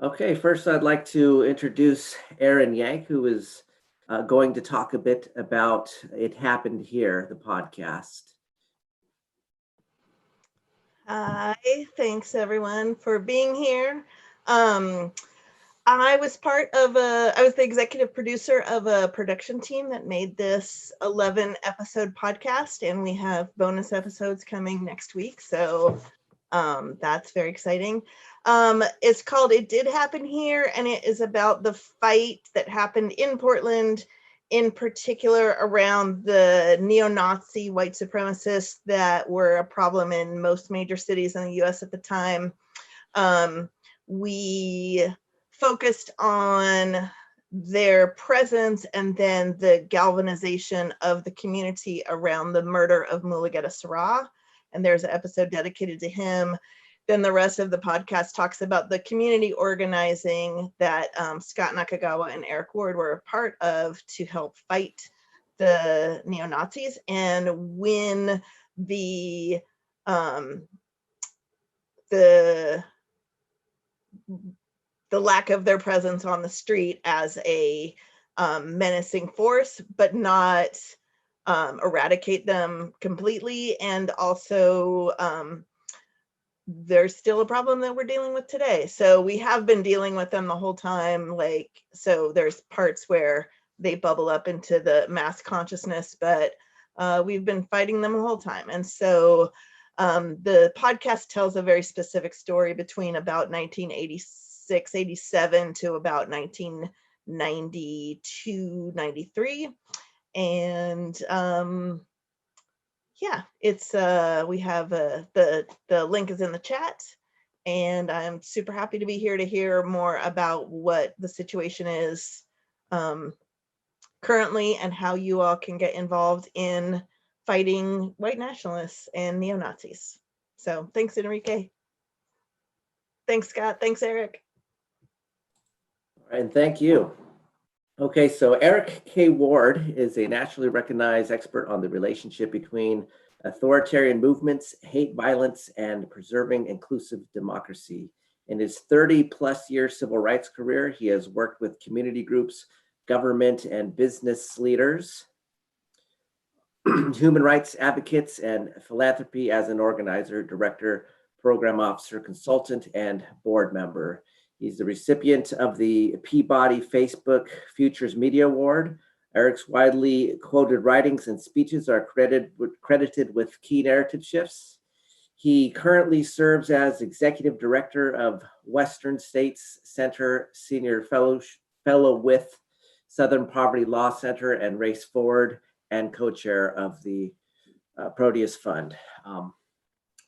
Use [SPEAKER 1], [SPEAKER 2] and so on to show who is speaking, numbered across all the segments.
[SPEAKER 1] Okay, first I'd like to introduce Aaron Yank, who is going to talk a bit about It Happened Here, the podcast.
[SPEAKER 2] Hi, thanks everyone for being here. I was I was the executive producer of a production team that made this 11 episode podcast, and we have bonus episodes coming next week. So that's very exciting. It's called It Did Happen Here, and it is about the fight that happened in Portland, in particular around the neo-Nazi white supremacists that were a problem in most major cities in the US at the time. We focused on their presence and then the galvanization of the community around the murder of Mulugeta Sarah. And there's an episode dedicated to him. Then the rest of the podcast talks about the community organizing that Scot Nakagawa and Eric Ward were a part of to help fight the neo-Nazis and win the lack of their presence on the street as a menacing force, but not eradicate them completely. And also there's still a problem that we're dealing with today. So we have been dealing with them the whole time. So there's parts where they bubble up into the mass consciousness, but we've been fighting them the whole time. And so the podcast tells a very specific story between about 1986, 87 to about 1992, 93. And yeah, it's we have the link is in the chat, and I'm super happy to be here to hear more about what the situation is currently and how you all can get involved in fighting white nationalists and neo-Nazis. So thanks, Enrique. Thanks, Scott. Thanks, Eric.
[SPEAKER 1] And thank you. Okay, so Eric K. Ward is a nationally recognized expert on the relationship between authoritarian movements, hate violence, and preserving inclusive democracy. In his 30-plus year civil rights career, he has worked with community groups, government and business leaders, human rights advocates, and philanthropy as an organizer, director, program officer, consultant, and board member. He's the recipient of the Peabody Facebook Futures Media Award. Eric's widely quoted writings and speeches are credited with key narrative shifts. He currently serves as executive director of Western States Center Senior Fellow with Southern Poverty Law Center and Race Forward, and co-chair of the Proteus Fund.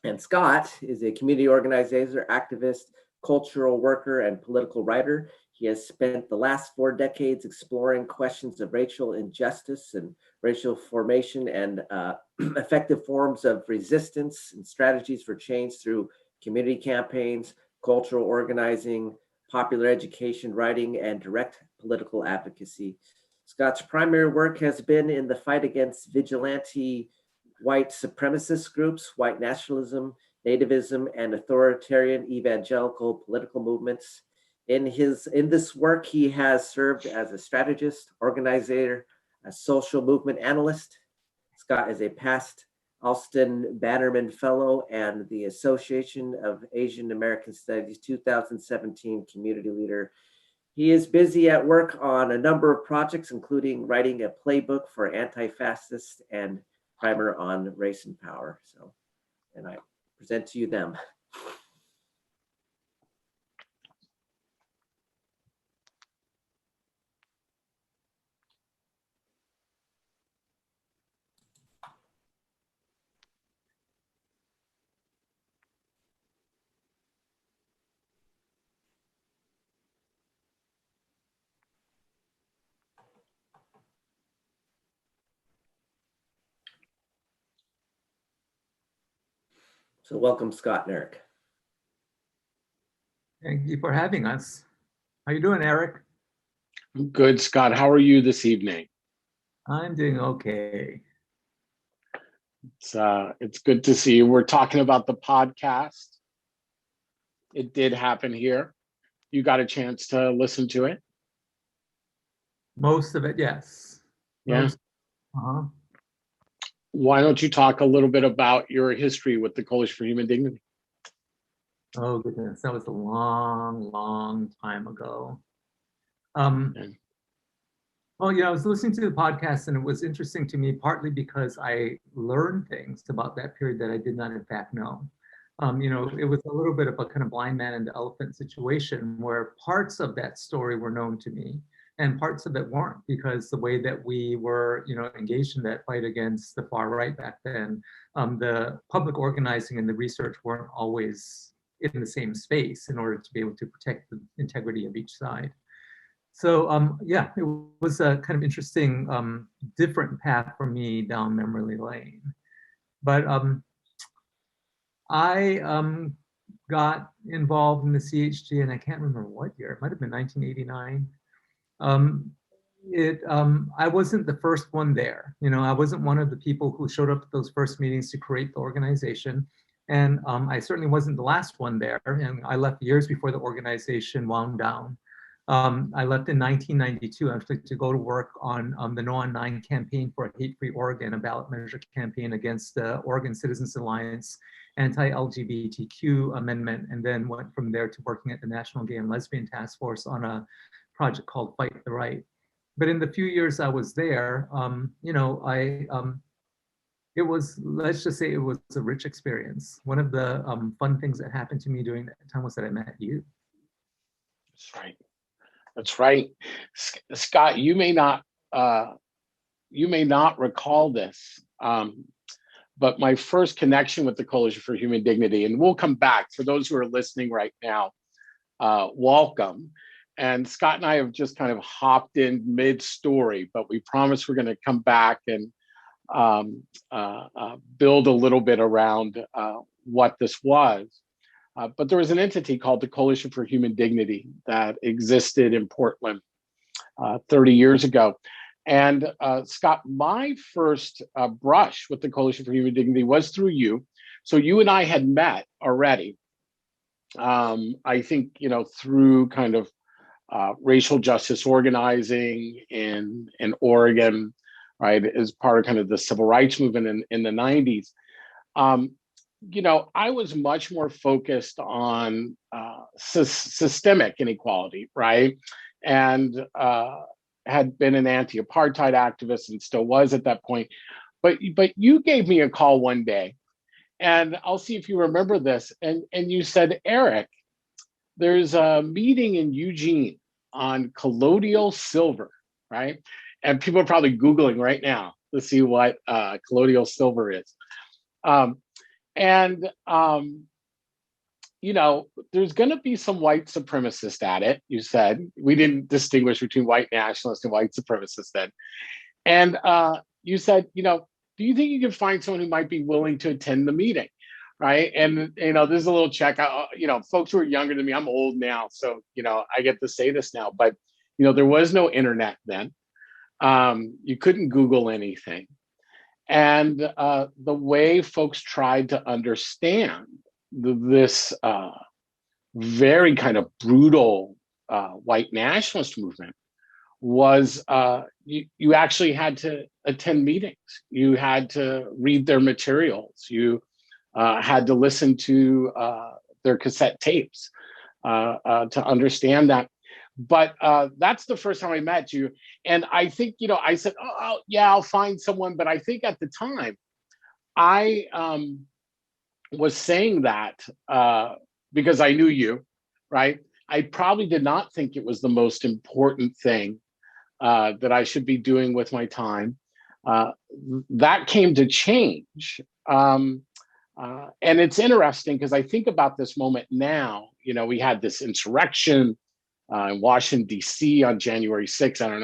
[SPEAKER 1] And Scott is a community organizer, activist, cultural worker, and political writer. He has spent the last 4 decades exploring questions of racial injustice and racial formation and effective forms of resistance and strategies for change through community campaigns, cultural organizing, popular education, writing, and direct political advocacy. Scott's primary work has been in the fight against vigilante white supremacist groups, white nationalism, nativism, and authoritarian evangelical political movements. In this work, he has served as a strategist, organizer, a social movement analyst. Scott is a past Alston Bannerman Fellow and the Association of Asian American Studies 2017 Community Leader. He is busy at work on a number of projects, including writing a playbook for anti-fascist and primer on race and power. And I present to you them. So welcome, Scott and Eric.
[SPEAKER 3] Thank you for having us. How you doing, Eric?
[SPEAKER 4] Good, Scott. How are you this evening?
[SPEAKER 3] I'm doing okay.
[SPEAKER 4] It's good to see you. We're talking about the podcast. It Did Happen Here. You got a chance to listen to it?
[SPEAKER 3] Most of it, yes.
[SPEAKER 4] Yeah.
[SPEAKER 3] Most, uh-huh.
[SPEAKER 4] Why don't you talk a little bit about your history with the Coalition for Human Dignity?
[SPEAKER 3] Oh goodness, that was a long, long time ago.
[SPEAKER 4] Yeah.
[SPEAKER 3] Well, I was listening to the podcast and it was interesting to me, partly because I learned things about that period that I did not in fact know. It was a little bit of a kind of blind man and the elephant situation where parts of that story were known to me and parts of it weren't, because the way that we were, engaged in that fight against the far right back then, the public organizing and the research weren't always in the same space in order to be able to protect the integrity of each side. So yeah, it was a kind of interesting, different path for me down memory lane. But I got involved in the CHG, and I can't remember what year. It might have been 1989. I wasn't the first one there. I wasn't one of the people who showed up at those first meetings to create the organization. And I certainly wasn't the last one there. And I left years before the organization wound down. I left in 1992 actually to go to work on the No on 9 campaign for a hate-free Oregon, a ballot measure campaign against the Oregon Citizens Alliance anti-LGBTQ amendment, and then went from there to working at the National Gay and Lesbian Task Force on a project called Fight the Right. But in the few years I was there, it was, let's just say it was a rich experience. One of the fun things that happened to me during that time was that I met you.
[SPEAKER 4] That's right. That's right. Scott, you may not recall this, but my first connection with the Coalition for Human Dignity, and we'll come back for those who are listening right now, welcome. And Scott and I have just kind of hopped in mid-story, but we promise we're going to come back and build a little bit around what this was. But there was an entity called the Coalition for Human Dignity that existed in Portland 30 years ago. And Scott, my first brush with the Coalition for Human Dignity was through you. So you and I had met already, I think, through kind of racial justice organizing in Oregon, right, as part of kind of the civil rights movement in the 90s. I was much more focused on systemic inequality, right? And had been an anti-apartheid activist and still was at that point. But you gave me a call one day, and I'll see if you remember this. And you said, Eric, there's a meeting in Eugene on colloidal silver, right? And people are probably Googling right now to see what colloidal silver is. There's going to be some white supremacists at it, you said. We didn't distinguish between white nationalists and white supremacists then. And you said, do you think you can find someone who might be willing to attend the meeting, right? And, there's a little check. Folks who are younger than me, I'm old now, so, I get to say this now. But, there was no internet then. You couldn't Google anything. And the way folks tried to understand this very kind of brutal white nationalist movement was you actually had to attend meetings. You had to read their materials. You had to listen to their cassette tapes to understand that. But that's the first time I met you. And I think, I said, oh, yeah, I'll find someone. But I think at the time, I was saying that because I knew you, right? I probably did not think it was the most important thing that I should be doing with my time. That came to change. And it's interesting because I think about this moment now. We had this insurrection in Washington, D.C. on January 6th. I don't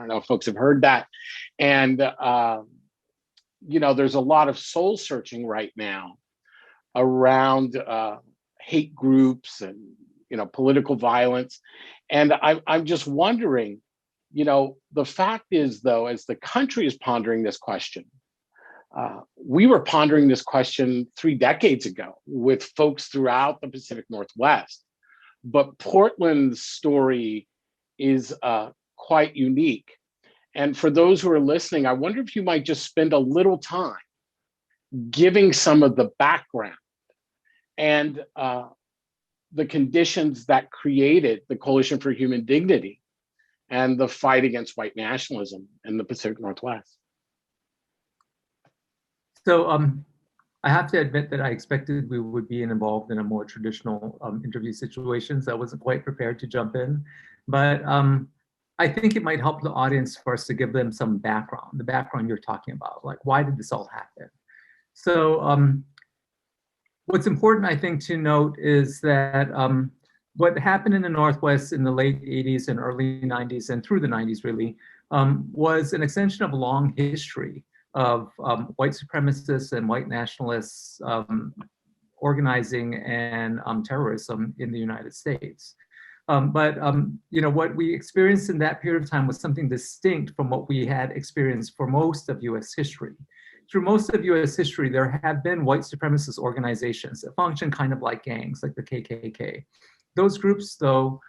[SPEAKER 4] know if folks have heard that. And, there's a lot of soul searching right now around hate groups and, political violence. And I'm just wondering, the fact is, though, as the country is pondering this question, we were pondering this question 3 decades ago with folks throughout the Pacific Northwest. but Portland's story is quite unique. And for those who are listening, I wonder if you might just spend a little time giving some of the background and the conditions that created the Coalition for Human Dignity and the fight against white nationalism in the Pacific Northwest.
[SPEAKER 3] So I have to admit that I expected we would be involved in a more traditional interview situation, so I wasn't quite prepared to jump in. But I think it might help the audience for us to give them some background, the background you're talking about, like why did this all happen? So what's important, I think, to note is that what happened in the Northwest in the late 80s and early 90s and through the 90s really was an extension of a long history of white supremacists and white nationalists organizing and terrorism in the United States. But what we experienced in that period of time was something distinct from what we had experienced for most of US history. Through most of US history, there have been white supremacist organizations that function kind of like gangs, like the KKK. Those groups, though,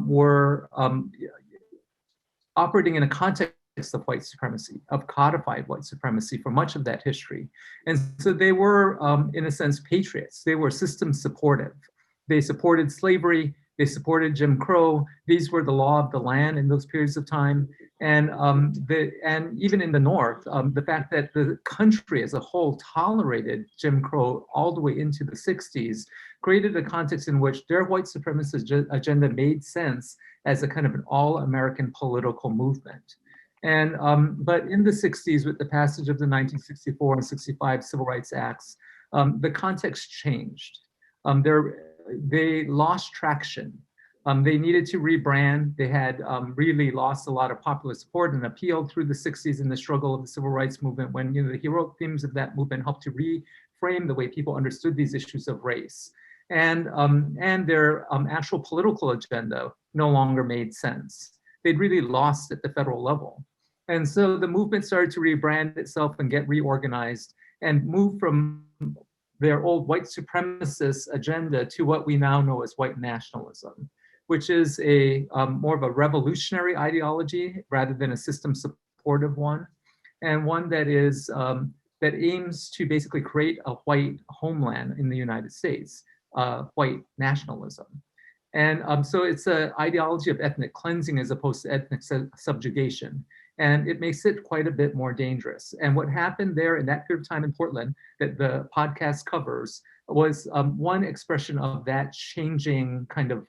[SPEAKER 3] were operating in a context of white supremacy, of codified white supremacy for much of that history. And so they were, in a sense, patriots. They were system supportive. They supported slavery. They supported Jim Crow. These were the law of the land in those periods of time. And even in the North, the fact that the country as a whole tolerated Jim Crow all the way into the 60s created a context in which their white supremacist agenda made sense as a kind of an all-American political movement. And but in the 60s, with the passage of the 1964 and 65 Civil Rights Acts, the context changed. They lost traction. They needed to rebrand. They had really lost a lot of popular support and appeal through the 60s in the struggle of the civil rights movement, when the heroic themes of that movement helped to reframe the way people understood these issues of race. And their actual political agenda no longer made sense. They'd really lost at the federal level. And so the movement started to rebrand itself and get reorganized and move from their old white supremacist agenda to what we now know as white nationalism, which is a more of a revolutionary ideology rather than a system supportive one, and one that is that aims to basically create a white homeland in the United States, white nationalism. And so it's an ideology of ethnic cleansing as opposed to ethnic subjugation. And it makes it quite a bit more dangerous. And what happened there in that period of time in Portland that the podcast covers was one expression of that changing kind of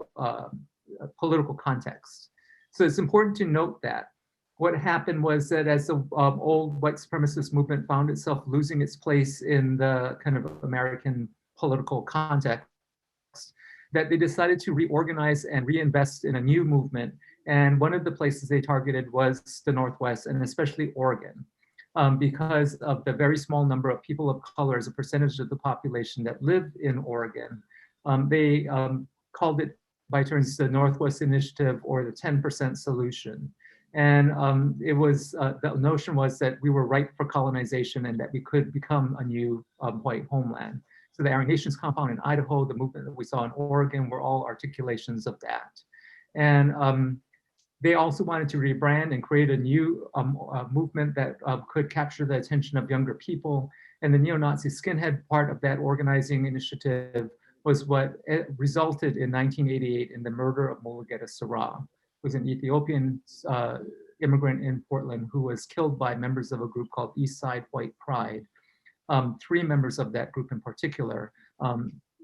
[SPEAKER 3] political context. So it's important to note that. What happened was that as the old white supremacist movement found itself losing its place in the kind of American political context, that they decided to reorganize and reinvest in a new movement. And one of the places they targeted was the Northwest, and especially Oregon, because of the very small number of people of color as a percentage of the population that lived in Oregon. They called it by turns the Northwest Initiative or the 10% solution. And it was, the notion was that we were ripe for colonization and that we could become a new white homeland. So the Aryan Nations Compound in Idaho, the movement that we saw in Oregon were all articulations of that. And they also wanted to rebrand and create a new movement that could capture the attention of younger people. And the neo-Nazi skinhead part of that organizing initiative was what resulted in 1988 in the murder of Mulugeta Sarah, who was an Ethiopian immigrant in Portland who was killed by members of a group called East Side White Pride. 3 members of that group in particular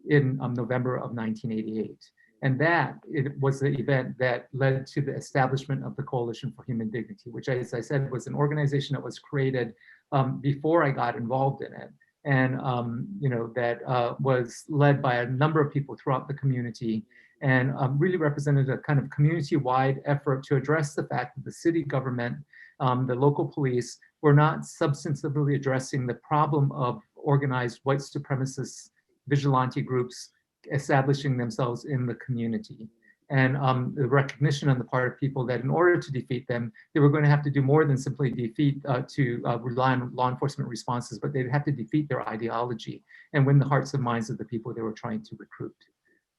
[SPEAKER 3] in November of 1988. And that was the event that led to the establishment of the Coalition for Human Dignity, which, as I said, was an organization that was created before I got involved in it. And that was led by a number of people throughout the community and really represented a kind of community-wide effort to address the fact that the city government, the local police, were not substantively addressing the problem of organized white supremacist vigilante groups establishing themselves in the community. And the recognition on the part of people that in order to defeat them, they were going to have to do more than simply rely on law enforcement responses, but they'd have to defeat their ideology and win the hearts and minds of the people they were trying to recruit.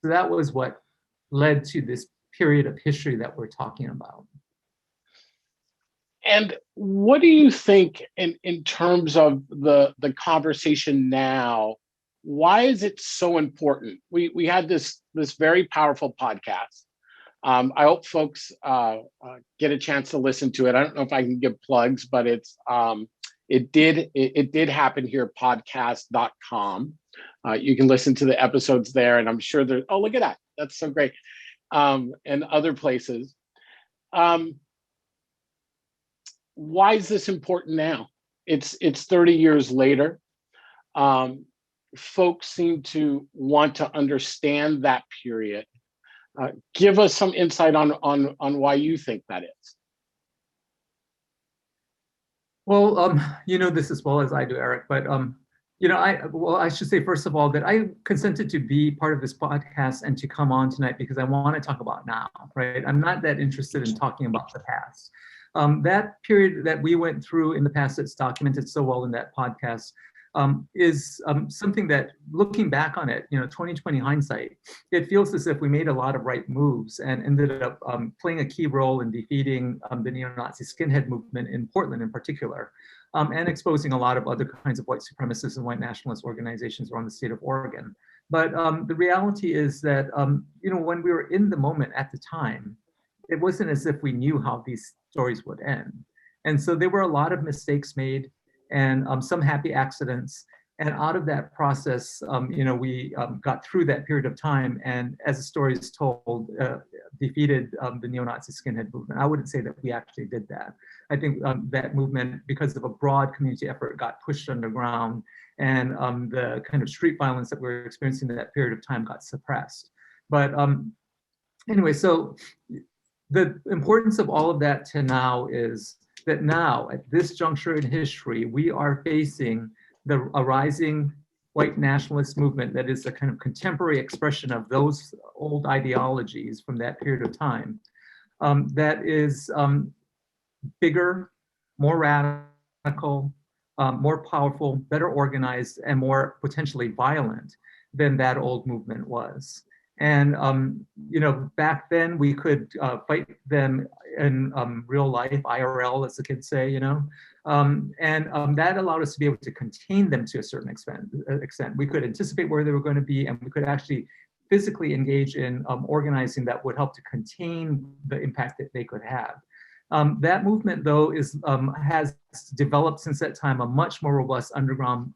[SPEAKER 3] So that was what led to this period of history that we're talking about.
[SPEAKER 4] And what do you think in terms of the conversation now? Why is it so important? We had this very powerful podcast. I hope folks get a chance to listen to it. I don't know if I can give plugs, but it did happen here, podcast.com. You can listen to the episodes there, and I'm sure there. Oh, look at that! That's so great. And other places. Why is this important now? It's 30 years later. Folks seem to want to understand that period. Give us some insight on why you think that is.
[SPEAKER 3] Well, you know this as well as I do, Eric, but you know, I should say first of all that I consented to be part of this podcast and to come on tonight because I want to talk about now, right? I'm not that interested in talking about the past. That period that we went through in the past that's documented so well in that podcast is something that, looking back on it, you know, 2020 hindsight, it feels as if we made a lot of right moves and ended up playing a key role in defeating the neo-Nazi skinhead movement in Portland in particular, and exposing a lot of other kinds of white supremacist and white nationalist organizations around the state of Oregon. But the reality is that, you know, when we were in the moment at the time, it wasn't as if we knew how these stories would end. And so there were a lot of mistakes made and some happy accidents. And out of that process, you know, we got through that period of time and, as the story is told, defeated the neo-Nazi skinhead movement. I wouldn't say that we actually did that. I think that movement, because of a broad community effort, got pushed underground, and the kind of street violence that we were experiencing in that period of time got suppressed. But anyway, so the importance of all of that to now is that now, at this juncture in history, we are facing a rising white nationalist movement that is a kind of contemporary expression of those old ideologies from that period of time, that is bigger, more radical, more powerful, better organized, and more potentially violent than that old movement was. And you know, back then we could fight them in real life, IRL, as the kids say, you know, and that allowed us to be able to contain them to a certain extent. We could anticipate where they were going to be, and we could actually physically engage in organizing that would help to contain the impact that they could have. That movement, though, has developed since that time a much more robust underground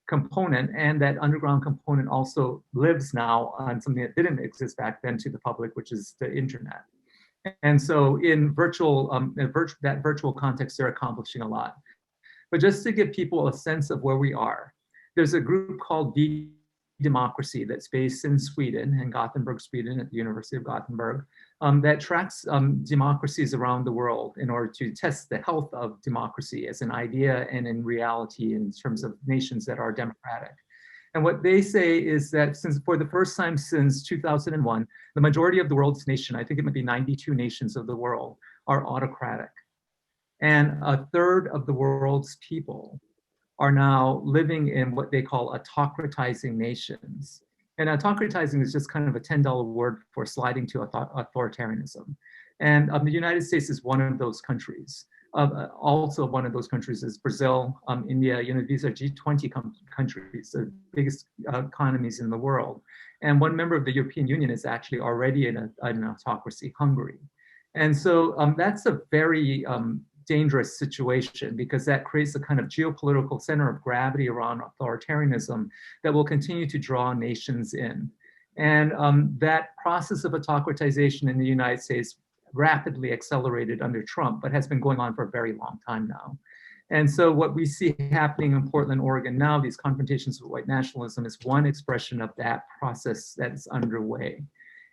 [SPEAKER 3] component, and that underground component also lives now on something that didn't exist back then to the public, which is the internet. And so in that virtual context, they're accomplishing a lot. But just to give people a sense of where we are, there's a group called Democracy that's based in Sweden, in Gothenburg, Sweden, at the University of Gothenburg, that tracks democracies around the world in order to test the health of democracy as an idea and in reality in terms of nations that are democratic. And what they say is that for the first time since 2001, the majority of the world's nation, I think it might be 92 nations of the world, are autocratic. And a third of the world's people are now living in what they call autocratizing nations. And autocratizing is just kind of a $10 word for sliding to authoritarianism. And the United States is one of those countries. Also one of those countries is Brazil, India. You know, these are G20 countries, the biggest economies in the world. And one member of the European Union is actually already in an autocracy, Hungary. And so that's a very dangerous situation, because that creates a kind of geopolitical center of gravity around authoritarianism that will continue to draw nations in. And that process of autocratization in the United States rapidly accelerated under Trump, but has been going on for a very long time now. And so what we see happening in Portland, Oregon now, these confrontations with white nationalism, is one expression of that process that's underway.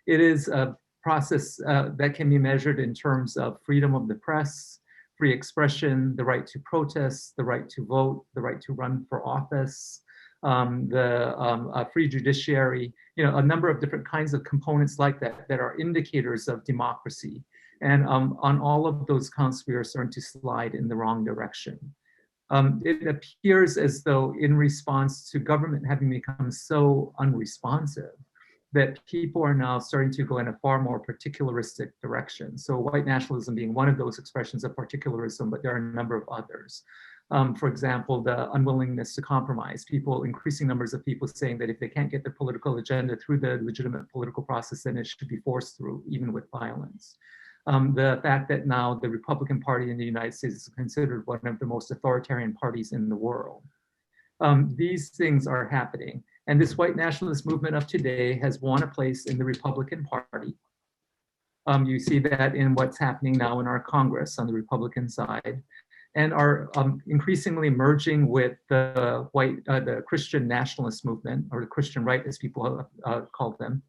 [SPEAKER 3] It is a process that can be measured in terms of freedom of the press, free expression, the right to protest, the right to vote, the right to run for office, the free judiciary, you know, a number of different kinds of components like that that are indicators of democracy. And on all of those counts, we are starting to slide in the wrong direction. It appears as though, in response to government having become so unresponsive, that people are now starting to go in a far more particularistic direction. So white nationalism being one of those expressions of particularism, but there are a number of others. For example, the unwillingness to compromise. Increasing numbers of people saying that if they can't get their political agenda through the legitimate political process, then it should be forced through, even with violence. The fact that now the Republican Party in the United States is considered one of the most authoritarian parties in the world. These things are happening. And this white nationalist movement of today has won a place in the Republican Party. You see that in what's happening now in our Congress on the Republican side, and are increasingly merging with the Christian nationalist movement, or the Christian right as people call them,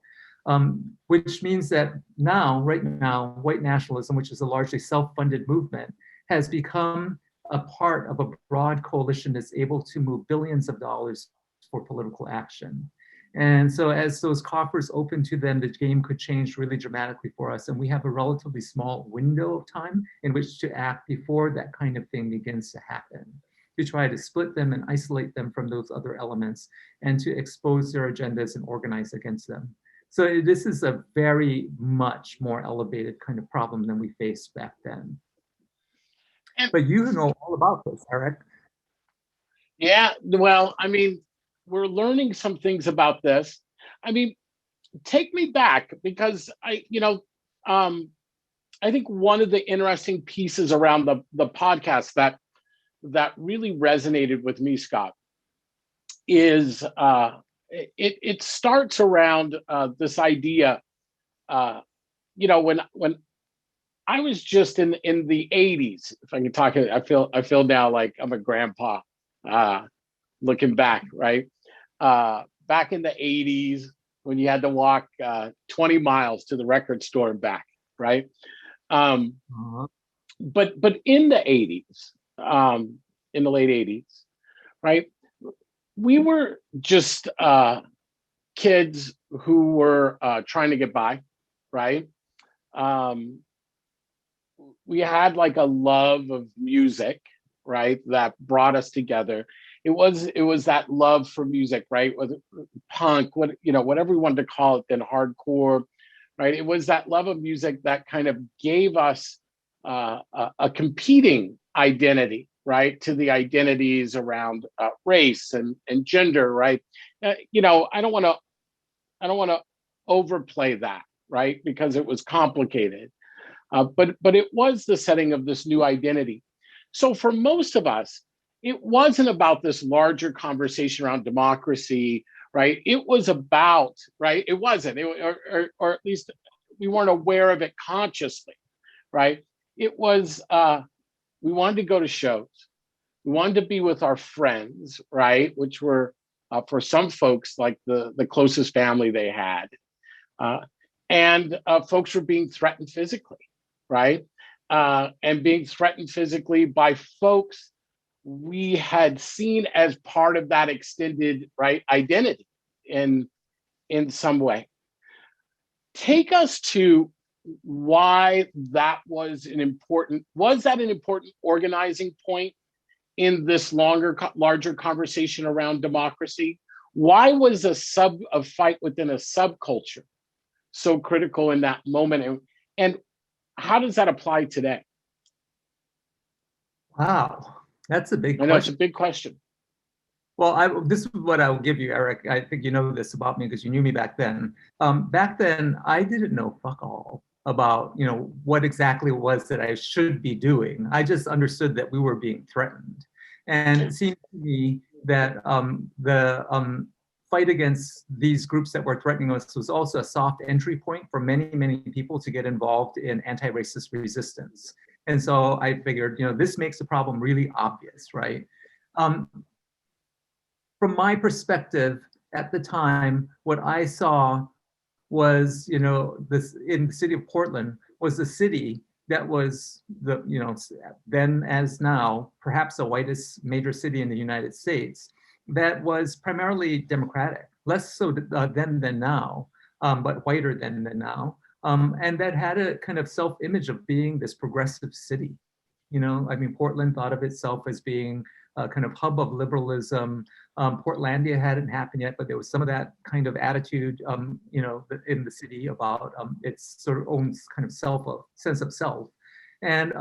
[SPEAKER 3] which means that right now, white nationalism, which is a largely self-funded movement, has become a part of a broad coalition that's able to move billions of dollars for political action. And so as those coffers open to them, the game could change really dramatically for us. And we have a relatively small window of time in which to act before that kind of thing begins to happen, to try to split them and isolate them from those other elements and to expose their agendas and organize against them. So this is a very much more elevated kind of problem than we faced back then. But you know all about this, Eric.
[SPEAKER 4] Yeah, well, I mean, we're learning some things about this. I mean, take me back, because I think one of the interesting pieces around the podcast that really resonated with me, Scott, is it starts around this idea. When I was just in the 80s, if I can talk, I feel now like I'm a grandpa looking back, right? Back in the 80s, when you had to walk 20 miles to the record store and back, right? But in the 80s, in the late 80s, right? We were just kids who were trying to get by, right? We had like a love of music, right, that brought us together. It was that love for music, right? Whether punk, whatever we wanted to call it, then hardcore, right? It was that love of music that kind of gave us a competing identity, right, to the identities around race and gender, right? I don't want to overplay that, right, because it was complicated, but it was the setting of this new identity. So for most of us, it wasn't about this larger conversation around democracy, right? It was about, right? It wasn't, or at least we weren't aware of it consciously, right? It was, we wanted to go to shows. We wanted to be with our friends, right? Which were, for some folks, like the closest family they had. And folks were being threatened physically, right? And being threatened physically by folks we had seen as part of that extended, right, identity in some way. Take us to why that was an important organizing point in this larger conversation around democracy? Why was a fight within a subculture so critical in that moment? And how does that apply today?
[SPEAKER 3] Wow, that's a big question.
[SPEAKER 4] I know it's a big question.
[SPEAKER 3] Well, this is what I'll give you, Eric. I think you know this about me because you knew me back then. Back then, I didn't know fuck all about what exactly it was that I should be doing. I just understood that we were being threatened, and it seemed to me that the fight against these groups that were threatening us was also a soft entry point for many people to get involved in anti-racist resistance. And so I figured, this makes the problem really obvious, right? From my perspective at the time, what I saw was, this in the city of Portland was the city that was then as now, perhaps the whitest major city in the United States, that was primarily Democratic, less so then than now, but whiter than now. And that had a kind of self-image of being this progressive city. Portland thought of itself as being a kind of hub of liberalism, Portlandia hadn't happened yet, but there was some of that kind of attitude, in the city about its sort of own kind of sense of self. And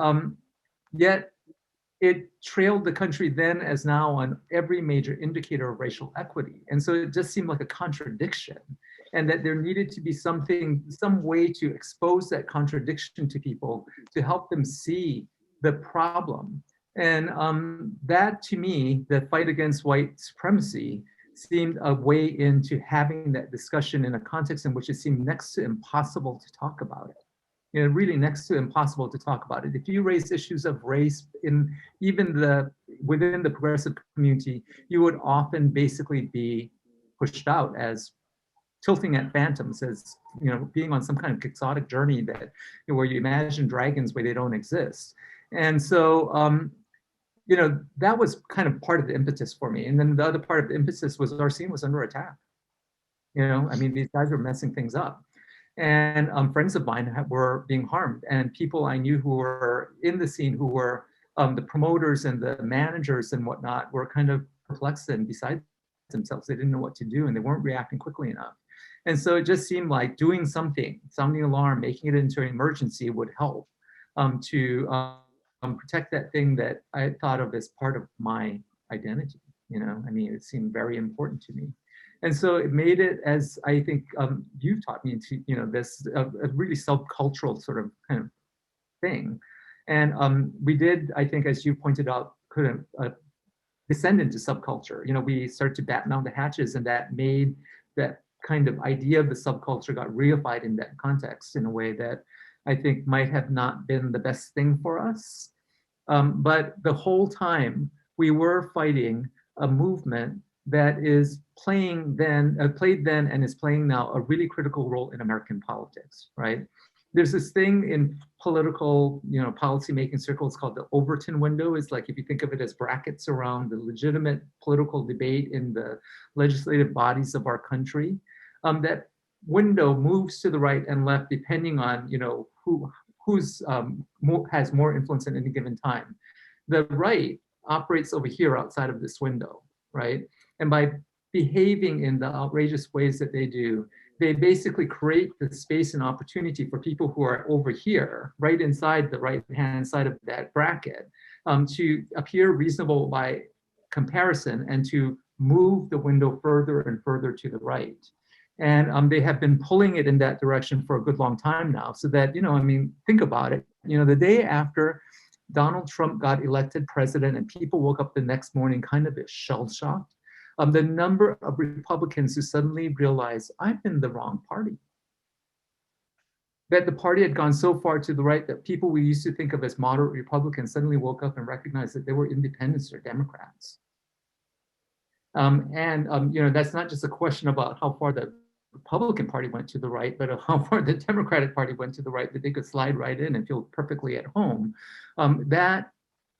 [SPEAKER 3] yet it trailed the country then as now on every major indicator of racial equity. And so it just seemed like a contradiction, and that there needed to be some way to expose that contradiction to people to help them see the problem. And that, to me, the fight against white supremacy seemed a way into having that discussion in a context in which it seemed next to impossible to talk about it. Really next to impossible to talk about it. If you raise issues of race in even within the progressive community, you would often basically be pushed out as tilting at phantoms, as being on some kind of quixotic journey that where you imagine dragons where they don't exist. And so that was kind of part of the impetus for me. And then the other part of the impetus was our scene was under attack. These guys were messing things up. And friends of mine were being harmed, and people I knew who were in the scene, who were the promoters and the managers and whatnot, were kind of perplexed and beside themselves. They didn't know what to do, and they weren't reacting quickly enough. And so it just seemed like doing something, sounding alarm, making it into an emergency would help to protect that thing that I thought of as part of my identity. It seemed very important to me. And so it made it, as I think you've taught me, to this a really subcultural sort of kind of thing. And we did, I think, as you pointed out, could descend into subculture. We started to batten down the hatches, and that made that kind of idea of the subculture got reified in that context in a way that I think might have not been the best thing for us. But the whole time we were fighting a movement that is played then and is playing now a really critical role in American politics, right? There's this thing in political, policymaking circles called the Overton window. It's like, if you think of it as brackets around the legitimate political debate in the legislative bodies of our country, that window moves to the right and left depending on, who has more influence at any given time. The right operates over here outside of this window, right? And by behaving in the outrageous ways that they do, they basically create the space and opportunity for people who are over here, right inside the right-hand side of that bracket, to appear reasonable by comparison and to move the window further and further to the right. And they have been pulling it in that direction for a good long time now, so that, think about it. The day after Donald Trump got elected president and people woke up the next morning kind of shell-shocked, the number of Republicans who suddenly realized, I'm in the wrong party. That the party had gone so far to the right that people we used to think of as moderate Republicans suddenly woke up and recognized that they were independents or Democrats. That's not just a question about how far the Republican Party went to the right, but how far the Democratic Party went to the right, that they could slide right in and feel perfectly at home. That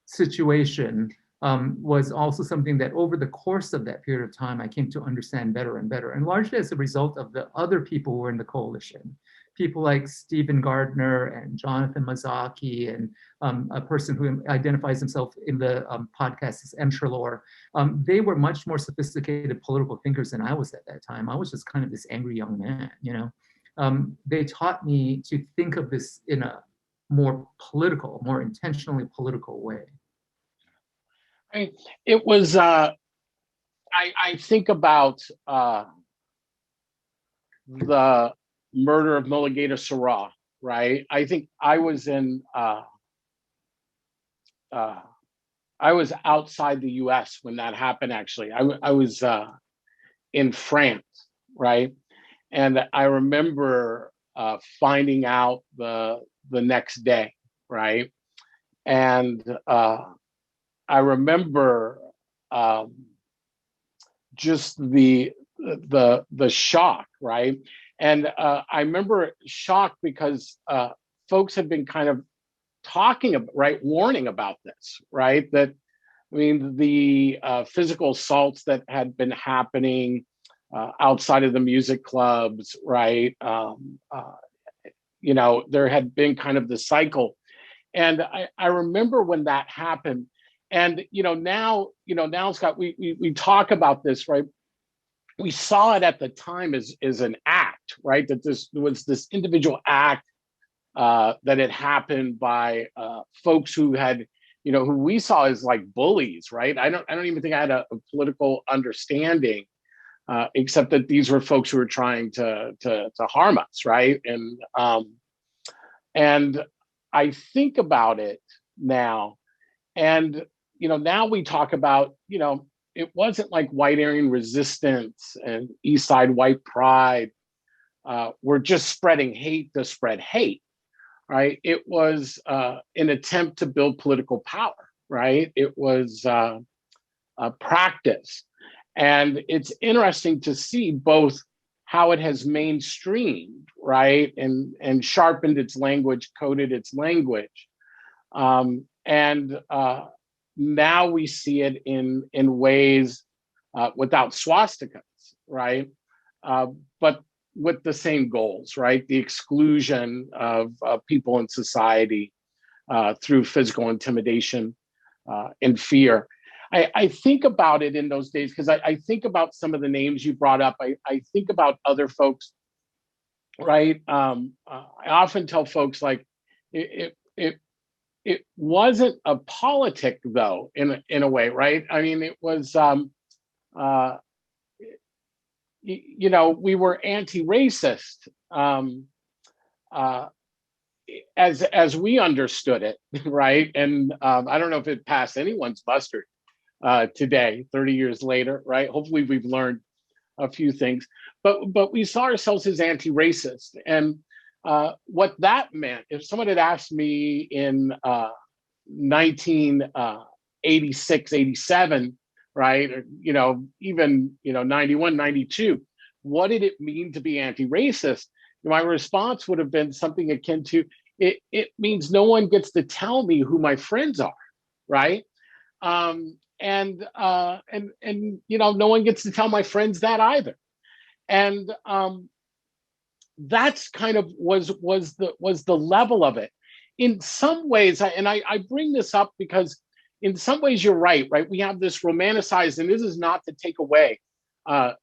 [SPEAKER 3] situation was also something that over the course of that period of time, I came to understand better and better, and largely as a result of the other people who were in the coalition. People like Stephen Gardner and Jonathan Mazzocchi, and a person who identifies himself in the podcast as M. Trelaw. They were much more sophisticated political thinkers than I was at that time. I was just kind of this angry young man, They taught me to think of this in a more political, more intentionally political way.
[SPEAKER 4] It was, I think about the murder of Mulugeta Sarah, right? I think I was outside the US when that happened, actually. I was in France, right? And I remember finding out the next day, right? And I remember just the shock, right? And I remember shocked because folks had been kind of talking about, right, warning about this, right? That, the physical assaults that had been happening outside of the music clubs, right? There had been kind of the cycle. And I remember when that happened, And now, Scott, we talk about this, right? We saw it at the time as an act, right? That this was this individual act that had happened by folks who had, who we saw as like bullies, right? I don't even think I had a political understanding, except that these were folks who were trying to harm us, right? And I think about it now, and now we talk about, it wasn't like white Aryan resistance and East Side white pride. We're just spreading hate to spread hate, right? It was an attempt to build political power, right? It was a practice. And it's interesting to see both how it has mainstreamed, right? And sharpened its language, coded its language. And now we see it in ways without swastikas, right? But with the same goals, right? The exclusion of people in society through physical intimidation and fear. I think about it in those days because I think about some of the names you brought up. I think about other folks, right? I often tell folks like it wasn't a politic though, in a way, right? I mean, it was we were anti-racist as we understood it, right? And I don't know if it passed anyone's muster today, 30 years later, right? Hopefully we've learned a few things, but we saw ourselves as anti-racist. And what that meant, if someone had asked me in 1986, 87, right, or, even 91, 92, what did it mean to be anti-racist? My response would have been something akin to, it means no one gets to tell me who my friends are, right? And no one gets to tell my friends that either. And that's kind of was the level of it. In some ways, I bring this up because in some ways you're right? We have this romanticized, and this is not to take away.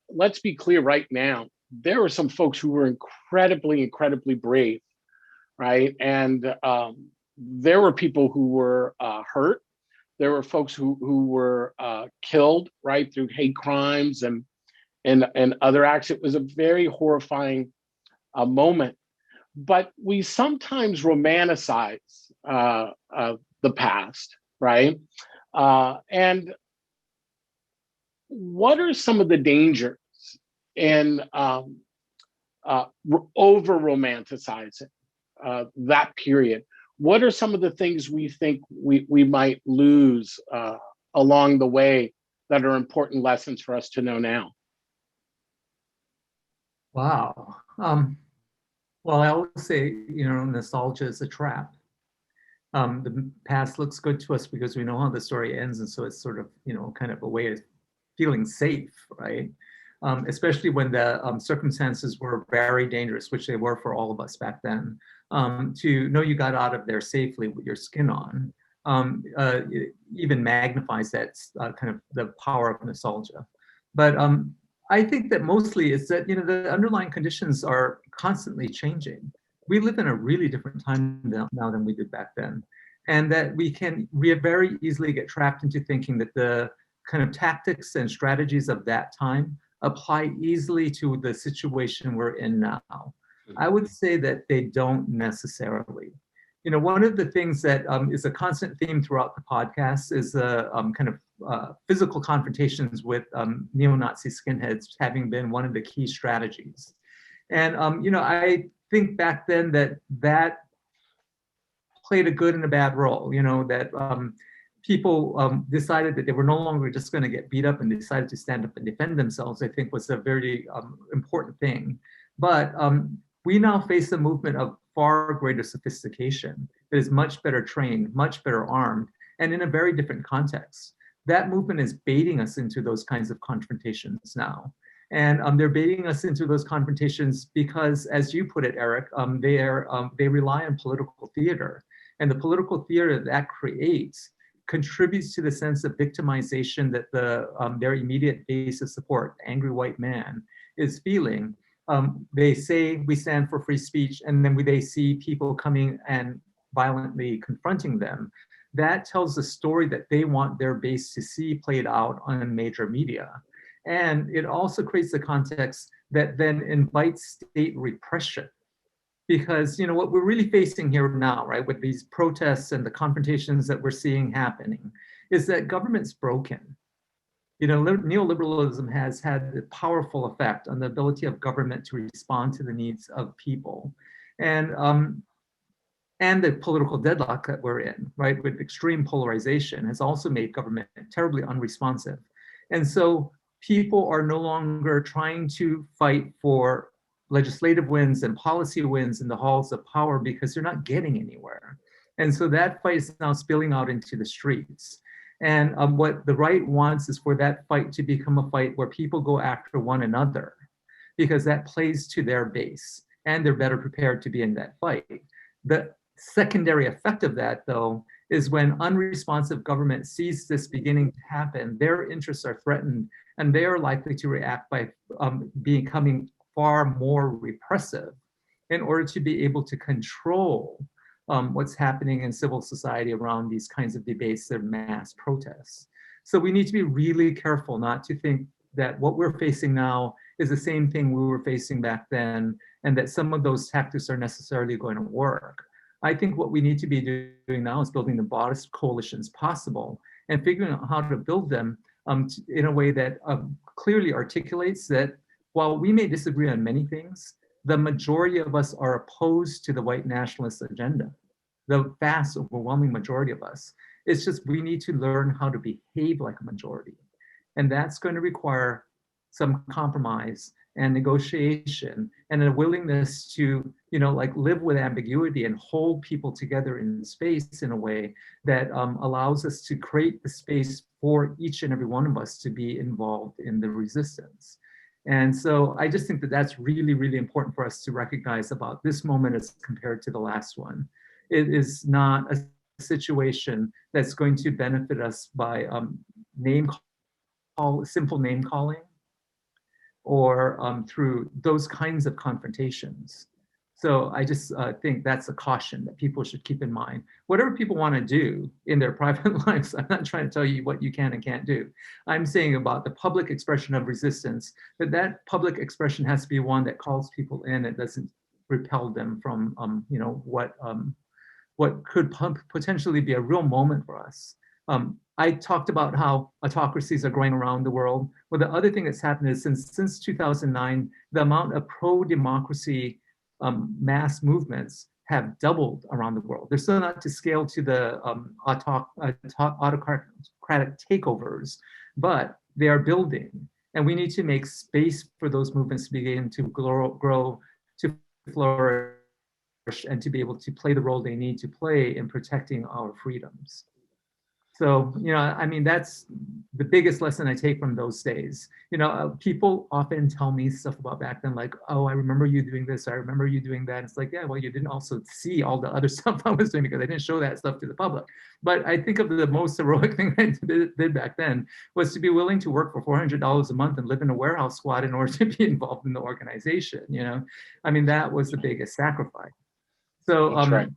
[SPEAKER 4] Let's be clear right now. There were some folks who were incredibly, incredibly brave, right? And there were people who were hurt. There were folks who were killed, right, through hate crimes and other acts. It was a very horrifying moment. But we sometimes romanticize the past, right? And what are some of the dangers in over romanticizing that period? What are some of the things we think we might lose along the way that are important lessons for us to know now?
[SPEAKER 3] Wow. Well, I always say, nostalgia is a trap. The past looks good to us because we know how the story ends, and so it's sort of, kind of a way of feeling safe, right? Especially when the circumstances were very dangerous, which they were for all of us back then. To know you got out of there safely with your skin on, it even magnifies that kind of the power of nostalgia. But I think that mostly it's that, the underlying conditions are constantly changing. We live in a really different time now than we did back then. And that we very easily get trapped into thinking that the kind of tactics and strategies of that time apply easily to the situation we're in now. I would say that they don't necessarily. One of the things that is a constant theme throughout the podcast is the kind of physical confrontations with neo-Nazi skinheads having been one of the key strategies. And, I think back then that played a good and a bad role, that people decided that they were no longer just going to get beat up and decided to stand up and defend themselves, I think was a very important thing. But we now face a movement of far greater sophistication that is much better trained, much better armed, and in a very different context. That movement is baiting us into those kinds of confrontations now. And they're baiting us into those confrontations because, as you put it, Eric, they rely on political theater. And the political theater that creates contributes to the sense of victimization that their immediate base of support, angry white man, is feeling. They say we stand for free speech, and then they see people coming and violently confronting them. That tells a story that they want their base to see played out on major media. And it also creates a context that then invites state repression. Because what we're really facing here now, right, with these protests and the confrontations that we're seeing happening, is that government's broken. Neoliberalism has had a powerful effect on the ability of government to respond to the needs of people. And the political deadlock that we're in, right, with extreme polarization, has also made government terribly unresponsive. And so people are no longer trying to fight for legislative wins and policy wins in the halls of power because they're not getting anywhere. And so that fight is now spilling out into the streets. And what the right wants is for that fight to become a fight where people go after one another, because that plays to their base and they're better prepared to be in that fight. The secondary effect of that, though, is when unresponsive government sees this beginning to happen, their interests are threatened, and they are likely to react by becoming far more repressive in order to be able to control what's happening in civil society around these kinds of debates and mass protests. So we need to be really careful not to think that what we're facing now is the same thing we were facing back then, and that some of those tactics are necessarily going to work. I think what we need to be doing now is building the broadest coalitions possible and figuring out how to build them in a way that clearly articulates that while we may disagree on many things, the majority of us are opposed to the white nationalist agenda. The vast, overwhelming majority of us. It's just we need to learn how to behave like a majority. And that's going to require some compromise and negotiation and a willingness to, live with ambiguity and hold people together in space in a way that allows us to create the space for each and every one of us to be involved in the resistance. And so I just think that that's really, really important for us to recognize about this moment as compared to the last one. It is not a situation that's going to benefit us by simple name calling or through those kinds of confrontations. So I just think that's a caution that people should keep in mind. Whatever people want to do in their private lives, I'm not trying to tell you what you can and can't do. I'm saying about the public expression of resistance, that public expression has to be one that calls people in and doesn't repel them from what could potentially be a real moment for us. I talked about how autocracies are growing around the world. Well, the other thing that's happened is since 2009, the amount of pro-democracy mass movements have doubled around the world. They're still not to scale to the autocratic takeovers, but they are building. And we need to make space for those movements to begin to grow, to flourish, and to be able to play the role they need to play in protecting our freedoms. So, that's the biggest lesson I take from those days. People often tell me stuff about back then, like, oh, I remember you doing this, I remember you doing that. It's like, yeah, well, you didn't also see all the other stuff I was doing because I didn't show that stuff to the public. But I think of the most heroic thing I did back then was to be willing to work for $400 a month and live in a warehouse squad in order to be involved in the organization. That was the biggest sacrifice. So
[SPEAKER 4] right.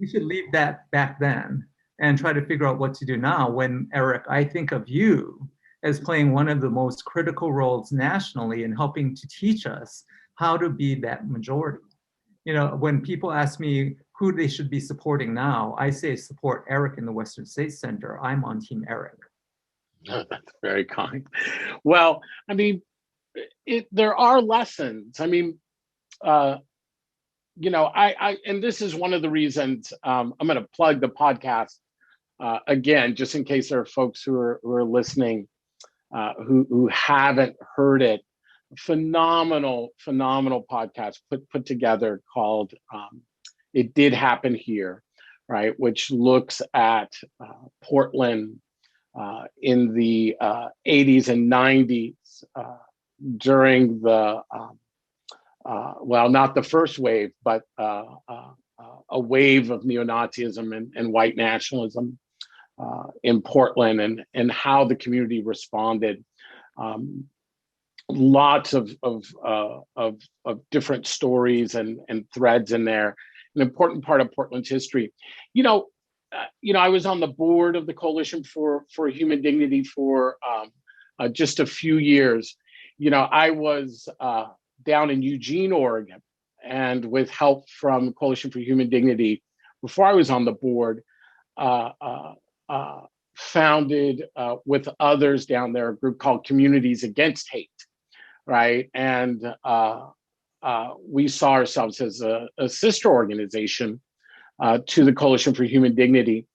[SPEAKER 3] We should leave that back then and try to figure out what to do now when, Eric, I think of you as playing one of the most critical roles nationally in helping to teach us how to be that majority. When people ask me who they should be supporting now, I say support Eric in the Western States Center. I'm on Team Eric.
[SPEAKER 4] Oh, that's very kind. Well, there are lessons. And this is one of the reasons I'm going to plug the podcast again, just in case there are folks who are listening who haven't heard it. Phenomenal podcast put together called "It Did Happen Here," right? Which looks at Portland in the 80s and 90s during the not the first wave, but a wave of neo-Nazism and white nationalism in Portland, and how the community responded. Lots of different stories and threads in there. An important part of Portland's history. I was on the board of the Coalition for Human Dignity for just a few years. I was down in Eugene, Oregon, and with help from Coalition for Human Dignity, before I was on the board, founded with others down there a group called Communities Against Hate, right? And we saw ourselves as a sister organization to the Coalition for Human Dignity.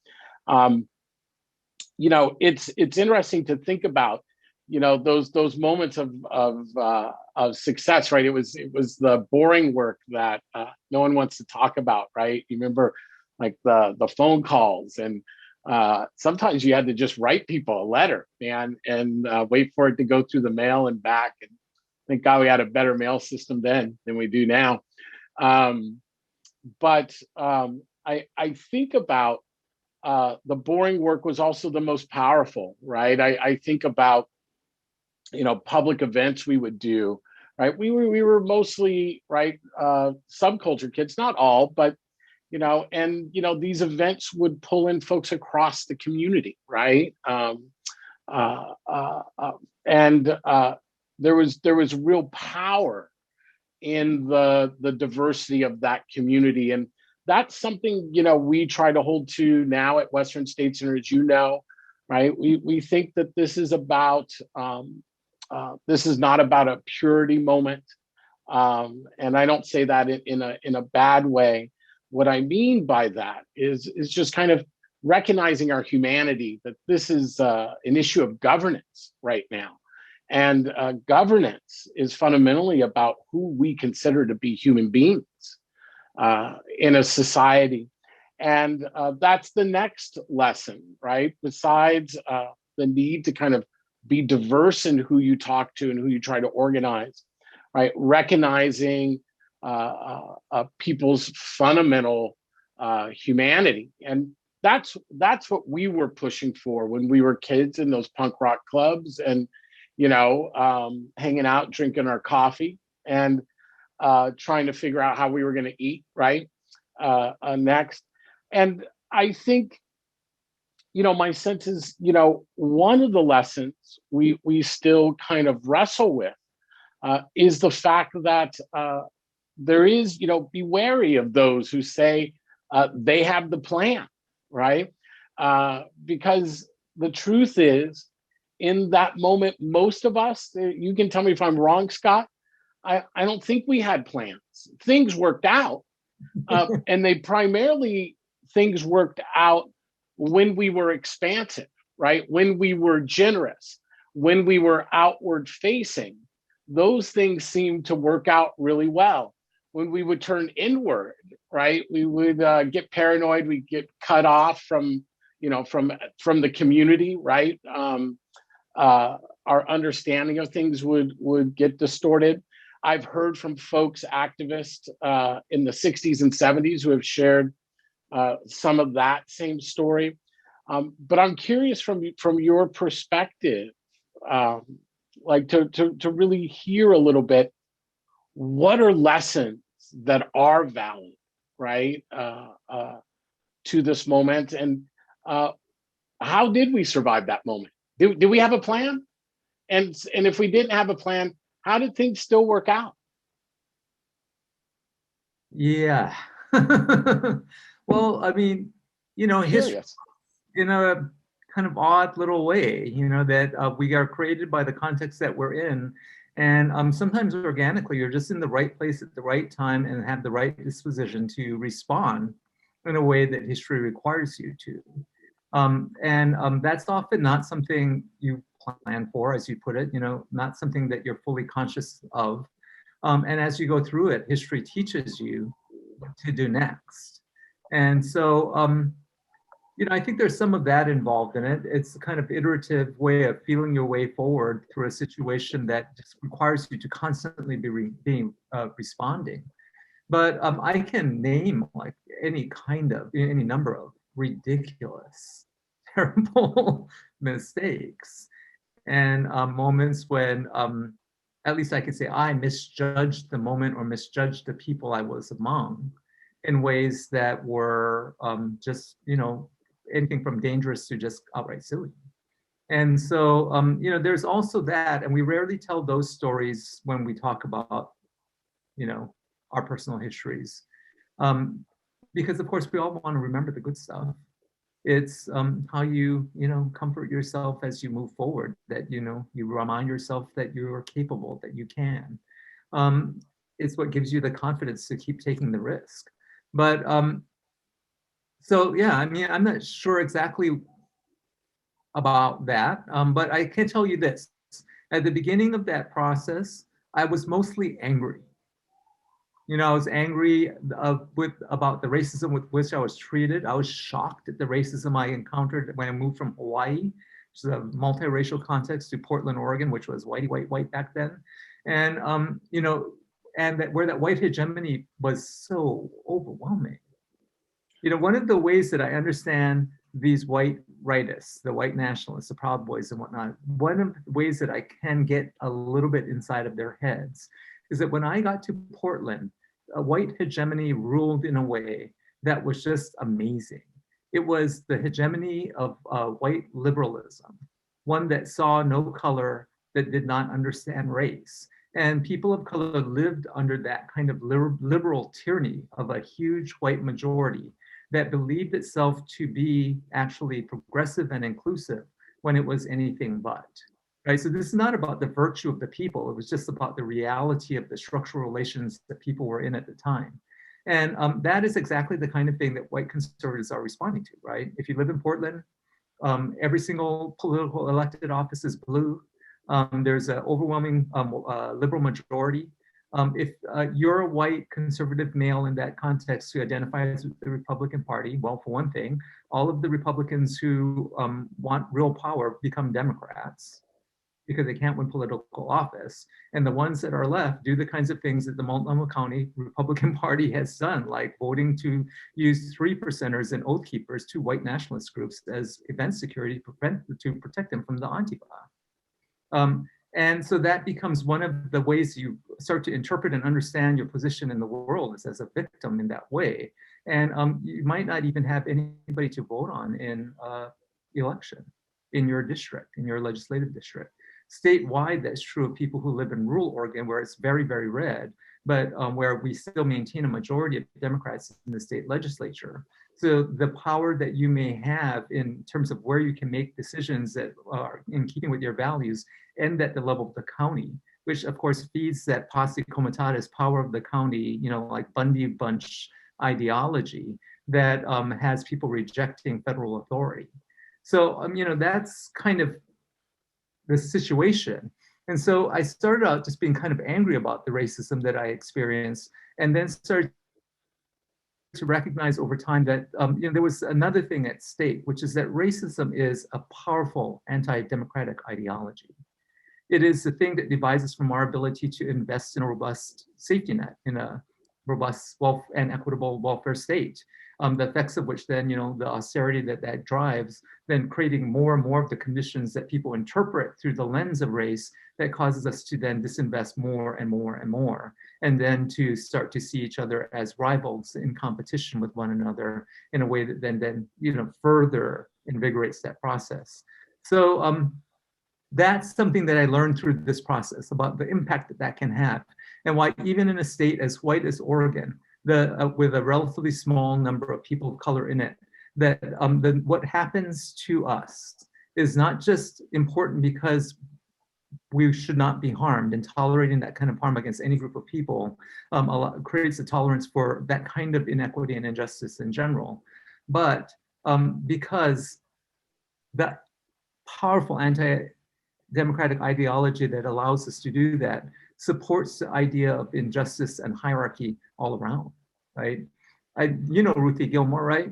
[SPEAKER 4] It's interesting to think about, those moments of success, right? It was the boring work that no one wants to talk about, right? You remember, like the phone calls, and sometimes you had to just write people a letter, man, and wait for it to go through the mail and back. And thank God we had a better mail system then than we do now. But I think about the boring work was also the most powerful, right? I think about, public events we would do, right? We were mostly, right, subculture kids, not all, but, these events would pull in folks across the community, right? And there was real power in the diversity of that community. And that's something, we try to hold to now at Western State Center, as right? We think that this is about, this is not about a purity moment. And I don't say that in a bad way. What I mean by that is just kind of recognizing our humanity, that this is an issue of governance right now. And governance is fundamentally about who we consider to be human beings in a society. And that's the next lesson, right? Besides the need to kind of be diverse in who you talk to and who you try to organize, right? Recognizing people's fundamental humanity. And that's what we were pushing for when we were kids in those punk rock clubs, and hanging out, drinking our coffee, and trying to figure out how we were going to eat, right? Next. And I think, my sense is, one of the lessons we still kind of wrestle with is the fact that there is, be wary of those who say they have the plan, right? Because the truth is, in that moment, most of us, you can tell me if I'm wrong, Scott, I don't think we had plans. Things worked out, and things worked out when we were expansive, right? When we were generous, when we were outward facing. Those things seemed to work out really well. When we would turn inward, right, we would get paranoid. We'd get cut off from the community, right? Our understanding of things would get distorted. I've heard from folks, activists in the 60s and 70s, who have shared some of that same story. But I'm curious from your perspective, like to really hear a little bit, what are lessons that are valid, right, to this moment, and how did we survive that moment? Did we have a plan? And if we didn't have a plan, how did things still work out?
[SPEAKER 3] Yeah. Well, I mean, history in a kind of odd little way, that we are created by the context that we're in. And sometimes organically, you're just in the right place at the right time and have the right disposition to respond in a way that history requires you to. And that's often not something you plan for, as you put it, not something that you're fully conscious of. And as you go through it, history teaches you what to do next. And so, I think there's some of that involved in it. It's a kind of iterative way of feeling your way forward through a situation that just requires you to constantly be responding. But I can name like any number of ridiculous, terrible mistakes and moments when, at least I could say, I misjudged the moment or misjudged the people I was among in ways that were just, anything from dangerous to just outright silly. And so, there's also that, and we rarely tell those stories when we talk about, our personal histories. Because of course we all want to remember the good stuff. It's how you comfort yourself as you move forward, that you remind yourself that you're capable, that you can. It's what gives you the confidence to keep taking the risk. But so yeah, I mean, I'm not sure exactly about that, but I can tell you this: at the beginning of that process, I was mostly angry. I was angry about the racism with which I was treated. I was shocked at the racism I encountered when I moved from Hawaii, which is a multiracial context, to Portland, Oregon, which was whitey, white back then. And, and that where that white hegemony was so overwhelming. One of the ways that I understand these white rightists, the white nationalists, the Proud Boys and whatnot, one of the ways that I can get a little bit inside of their heads is that when I got to Portland, a white hegemony ruled in a way that was just amazing. It was the hegemony of white liberalism, one that saw no color, that did not understand race. And people of color lived under that kind of liberal tyranny of a huge white majority that believed itself to be actually progressive and inclusive when it was anything but. Right? So this is not about the virtue of the people. It was just about the reality of the structural relations that people were in at the time. And that is exactly the kind of thing that white conservatives are responding to, right? If you live in Portland, every single political elected office is blue. There's an overwhelming liberal majority. If you're a white conservative male in that context who identifies with the Republican Party, well, for one thing, all of the Republicans who want real power become Democrats, because they can't win political office. And the ones that are left do the kinds of things that the Multnomah County Republican Party has done, like voting to use 3%ers and Oath Keepers, two white nationalist groups, as event security to protect them from the Antifa. And so that becomes one of the ways you start to interpret and understand your position in the world, is as a victim in that way. And you might not even have anybody to vote on in election in your district, in your legislative district. Statewide, that's true of people who live in rural Oregon, where it's very, very red, but where we still maintain a majority of Democrats in the state legislature. So the power that you may have in terms of where you can make decisions that are in keeping with your values end at the level of the county, which of course feeds that posse comitatus power of the county, like Bundy Bunch ideology that has people rejecting federal authority. So, that's kind of the situation. And so I started out just being kind of angry about the racism that I experienced, and then started to recognize over time that there was another thing at stake, which is that racism is a powerful anti-democratic ideology. It is the thing that divides us from our ability to invest in a robust safety net, in a robust and equitable welfare state. The effects of which then, the austerity that drives, then creating more and more of the conditions that people interpret through the lens of race that causes us to then disinvest more and more and more, and then to start to see each other as rivals in competition with one another in a way that then further invigorates that process. So that's something that I learned through this process about the impact that can have, and why even in a state as white as Oregon, with a relatively small number of people of color in it, that what happens to us is not just important because we should not be harmed, and tolerating that kind of harm against any group of people creates a tolerance for that kind of inequity and injustice in general, but because that powerful anti-democratic ideology that allows us to do that supports the idea of injustice and hierarchy all around, right? Ruthie Gilmore, right?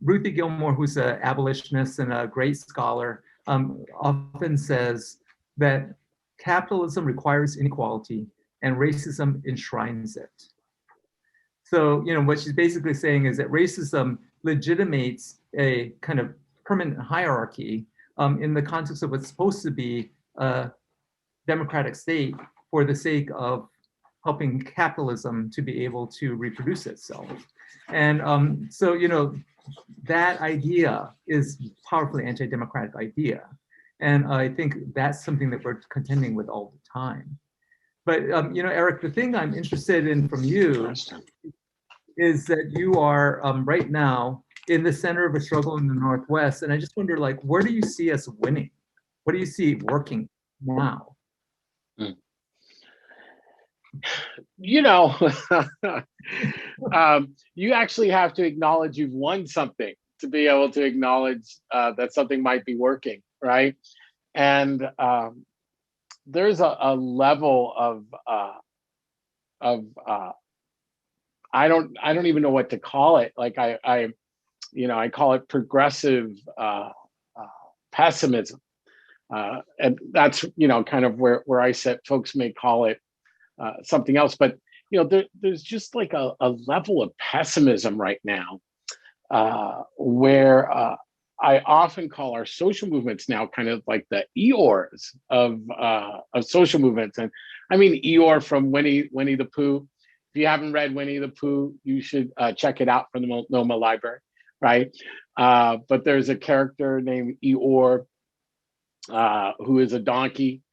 [SPEAKER 3] Ruthie Gilmore, who's an abolitionist and a great scholar, often says that capitalism requires inequality and racism enshrines it. So, what she's basically saying is that racism legitimates a kind of permanent hierarchy in the context of what's supposed to be a democratic state for the sake of helping capitalism to be able to reproduce itself. And so, that idea is powerfully anti-democratic idea. And I think that's something that we're contending with all the time. But, Eric, the thing I'm interested in from you is that you are right now in the center of a struggle in the Northwest. And I just wonder, like, where do you see us winning? What do you see working now?
[SPEAKER 4] You actually have to acknowledge you've won something to be able to acknowledge that something might be working, right? And there's a level of I don't even know what to call it. Like I call it progressive pessimism, and that's kind of where I said folks may call it something else, but there's just like a level of pessimism right now where I often call our social movements now kind of like the Eeyores of social movements. And I mean Eeyore from Winnie the Pooh. If you haven't read Winnie the Pooh, you should check it out from the Multnomah Library, right? But there's a character named Eeyore who is a donkey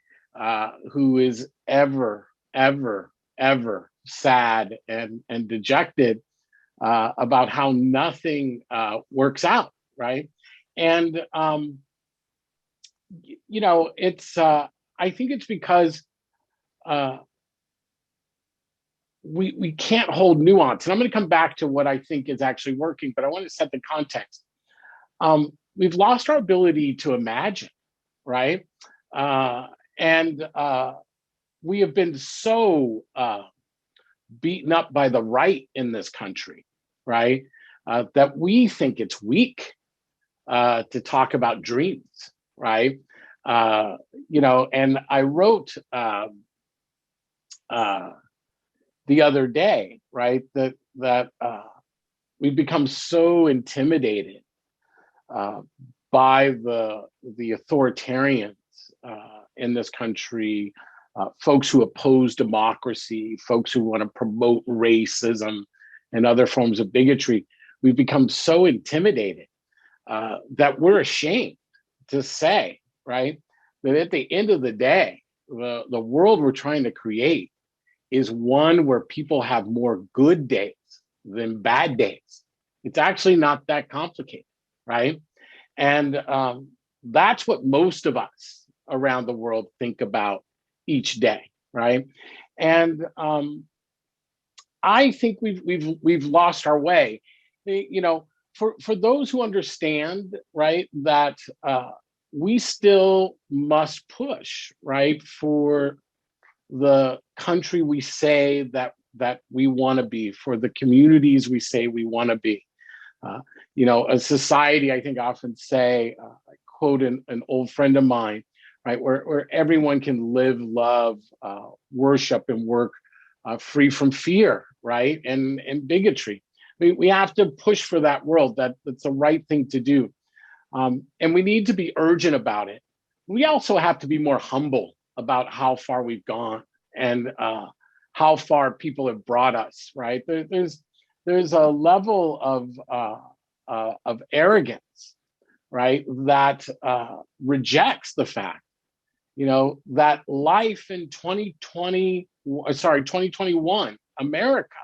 [SPEAKER 4] who is ever sad and dejected about how nothing works out, right? And it's I think it's because we can't hold nuance. And I'm going to come back to what I think is actually working, but I want to set the context. We've lost our ability to imagine, right? And we have been so beaten up by the right in this country, right? That we think it's weak to talk about dreams, right? And I wrote the other day, right, that we've become so intimidated by the authoritarians in this country, folks who oppose democracy, folks who want to promote racism and other forms of bigotry. We've become so intimidated that we're ashamed to say, right, that at the end of the day, the world we're trying to create is one where people have more good days than bad days. It's actually not that complicated, right? And that's what most of us around the world think about each day, right? And I think we've lost our way. For those who understand, right, that we still must push, right, for the country we say that we want to be, for the communities we say we want to be. A society, I think, often say, I quote an old friend of mine, right, where everyone can live, love, worship, and work free from fear, right, and bigotry. We have to push for that world. That's the right thing to do, and we need to be urgent about it. We also have to be more humble about how far we've gone and how far people have brought us, right? There's a level of arrogance, right, that rejects the fact, that life in 2021 America,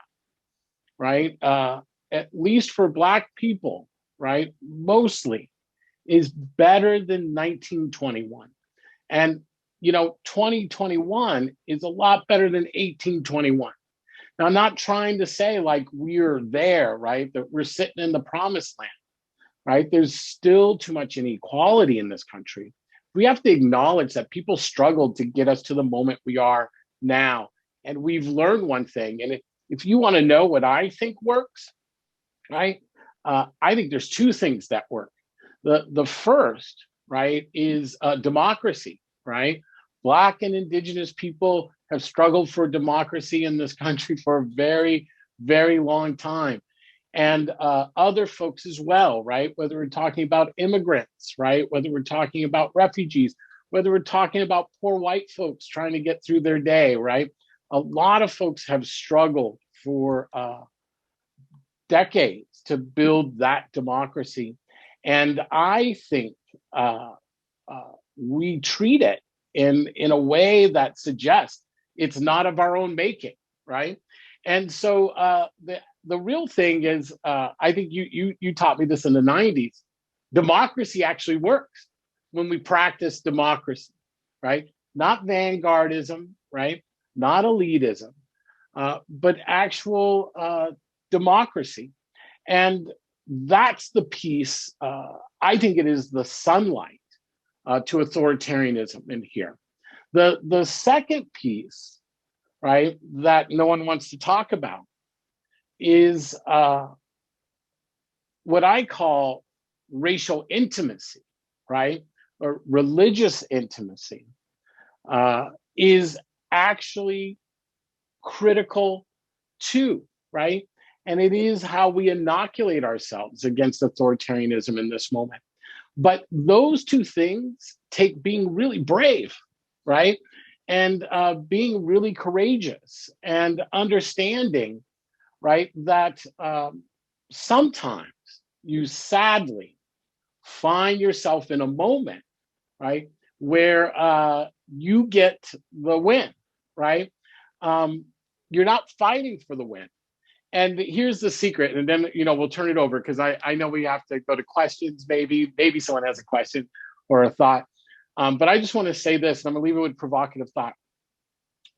[SPEAKER 4] right, at least for Black people, right, mostly, is better than 1921. And 2021 is a lot better than 1821. Now, I'm not trying to say like we're there, right, that we're sitting in the promised land, right? There's still too much inequality in this country. We have to acknowledge that people struggled to get us to the moment we are now. And we've learned one thing. And if you want to know what I think works, right, I think there's two things that work. The first, right, is democracy, right? Black and Indigenous people have struggled for democracy in this country for a very, very long time. and other folks as well, right? Whether we're talking about immigrants, right? Whether we're talking about refugees, whether we're talking about poor white folks trying to get through their day, right? A lot of folks have struggled for decades to build that democracy. And I think we treat it in a way that suggests it's not of our own making, right? And so the real thing is, I think you taught me this in the 90s. Democracy actually works when we practice democracy, right? Not vanguardism, right? Not elitism, but actual democracy. And that's the piece, I think it is the sunlight to authoritarianism in here. The second piece, right, that no one wants to talk about is what I call racial intimacy, right, or religious intimacy, is actually critical too, right? And it is how we inoculate ourselves against authoritarianism in this moment. But those two things take being really brave, right? And being really courageous and understanding, right, that sometimes you sadly find yourself in a moment, right, where you get the win, right? You're not fighting for the win. And here's the secret, and then we'll turn it over because I know we have to go to questions. Maybe someone has a question or a thought, but I just want to say this, and I'm gonna leave it with provocative thought.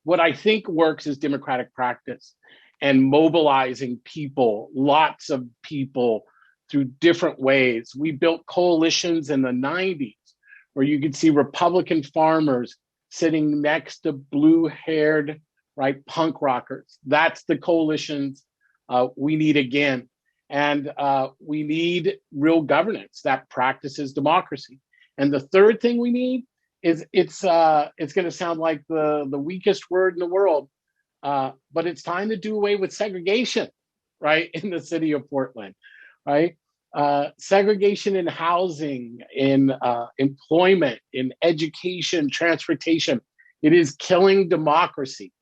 [SPEAKER 4] What I think works is democratic practice and mobilizing people, lots of people, through different ways. We built coalitions in the 90s where you could see Republican farmers sitting next to blue-haired, right, punk rockers. That's the coalitions we need again. And we need real governance that practices democracy. And the third thing we need is it's going to sound like the weakest word in the world, but it's time to do away with segregation, right, in the city of Portland, right? Segregation in housing, in employment, in education, transportation. It is killing democracy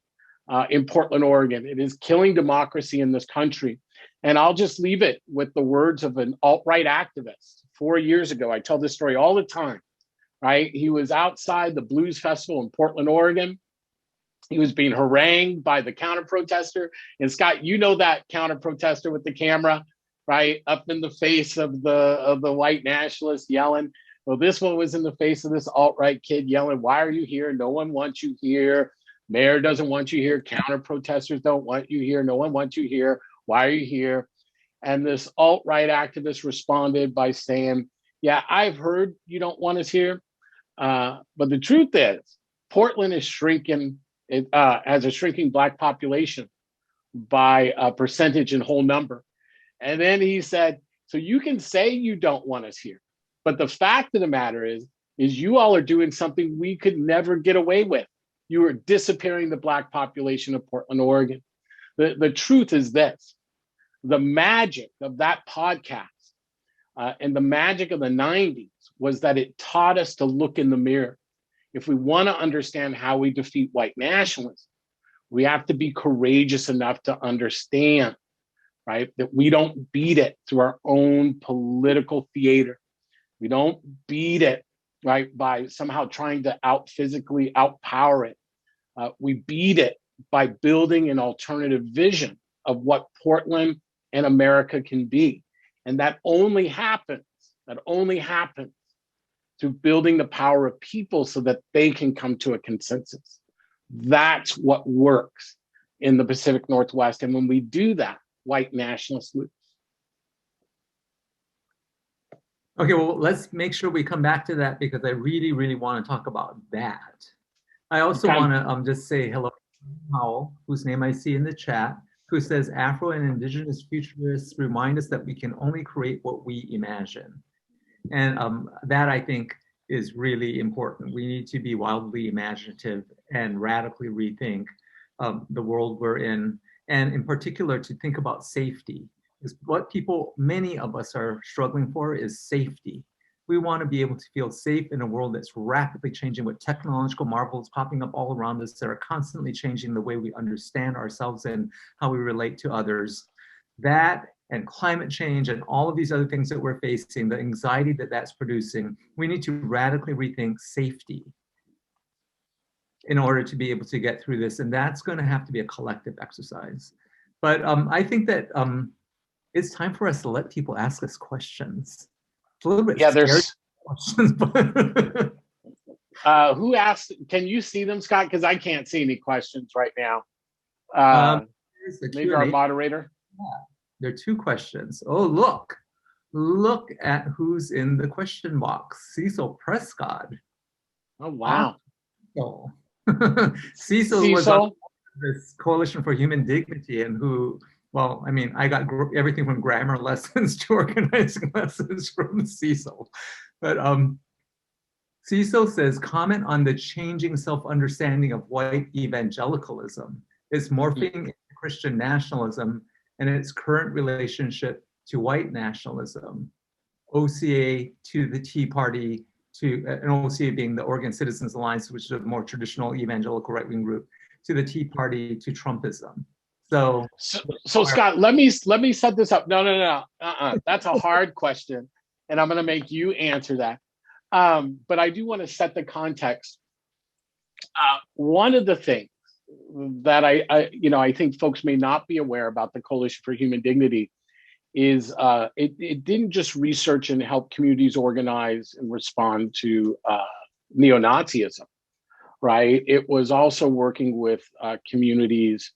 [SPEAKER 4] in Portland, Oregon. It is killing democracy in this country. And I'll just leave it with the words of an alt-right activist 4 years ago. I tell this story all the time, right? He was outside the Blues Festival in Portland, Oregon. He was being harangued by the counter-protester. And Scott, you know that counter-protester with the camera, right? Up in the face of the white nationalist yelling. Well, this one was in the face of this alt-right kid yelling, "Why are you here? No one wants you here. Mayor doesn't want you here. Counter-protesters don't want you here. No one wants you here. Why are you here?" And this alt-right activist responded by saying, "Yeah, I've heard you don't want us here. But the truth is, Portland is shrinking. It has a shrinking Black population by a percentage and whole number." And then he said, "So you can say you don't want us here. But the fact of the matter is you all are doing something we could never get away with. You are disappearing the Black population of Portland, Oregon." The truth is this: the magic of that podcast and the magic of the 90s was that it taught us to look in the mirror. If we want to understand how we defeat white nationalism, we have to be courageous enough to understand, right, that we don't beat it through our own political theater. We don't beat it, right, by somehow trying to physically outpower it. We beat it by building an alternative vision of what Portland and America can be. And that only happens through building the power of people so that they can come to a consensus. That's what works in the Pacific Northwest. And when we do that, white nationalists lose.
[SPEAKER 3] Okay, well, let's make sure we come back to that because I really, really want to talk about that. I also want to just say hello to Howell, whose name I see in the chat, who says Afro and Indigenous futurists remind us that we can only create what we imagine. And that, I think, is really important. We need to be wildly imaginative and radically rethink the world we're in, and in particular, to think about safety Is what many of us are struggling for is safety. We want to be able to feel safe in a world that's rapidly changing with technological marvels popping up all around us that are constantly changing the way we understand ourselves and how we relate to others. That and climate change and all of these other things that we're facing, the anxiety that that's producing, we need to radically rethink safety in order to be able to get through this. And that's going to have to be a collective exercise. But I think that it's time for us to let people ask us questions. It's a little bit scary questions, but
[SPEAKER 4] who asked? Can you see them, Scott? Because I can't see any questions right now. Maybe our moderator.
[SPEAKER 3] Yeah, there are 2 questions. Oh, look at who's in the question box. Cecil Prescott.
[SPEAKER 4] Oh, wow.
[SPEAKER 3] Oh. Cecil was on this Coalition for Human Dignity, and who, well, I mean, I got everything from grammar lessons to organizing lessons from Cecil. But Cecil says, comment on the changing self-understanding of white evangelicalism. It's morphing into Christian nationalism and its current relationship to white nationalism. OCA to the Tea Party, to an OCA being the Oregon Citizens Alliance, which is a more traditional evangelical right-wing group, to the Tea Party, to Trumpism. So
[SPEAKER 4] Scott, let me set this up. No. That's a hard question, and I'm going to make you answer that. But I do want to set the context. One of the things that I think folks may not be aware about the Coalition for Human Dignity is it didn't just research and help communities organize and respond to neo-Nazism, right? It was also working with communities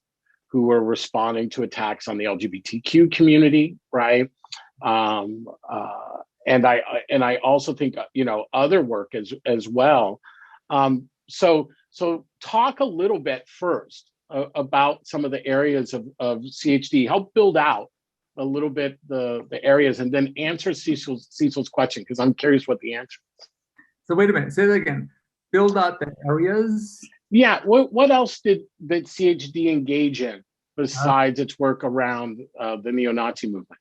[SPEAKER 4] who were responding to attacks on the LGBTQ community, right? And I also think other work as well. So talk a little bit first about some of the areas of CHD. Help build out a little bit the areas, and then answer Cecil's question, because I'm curious what the answer is.
[SPEAKER 3] So wait a minute, say that again. Build out the areas?
[SPEAKER 4] Yeah, what else did CHD engage in besides its work around the neo-Nazi movement?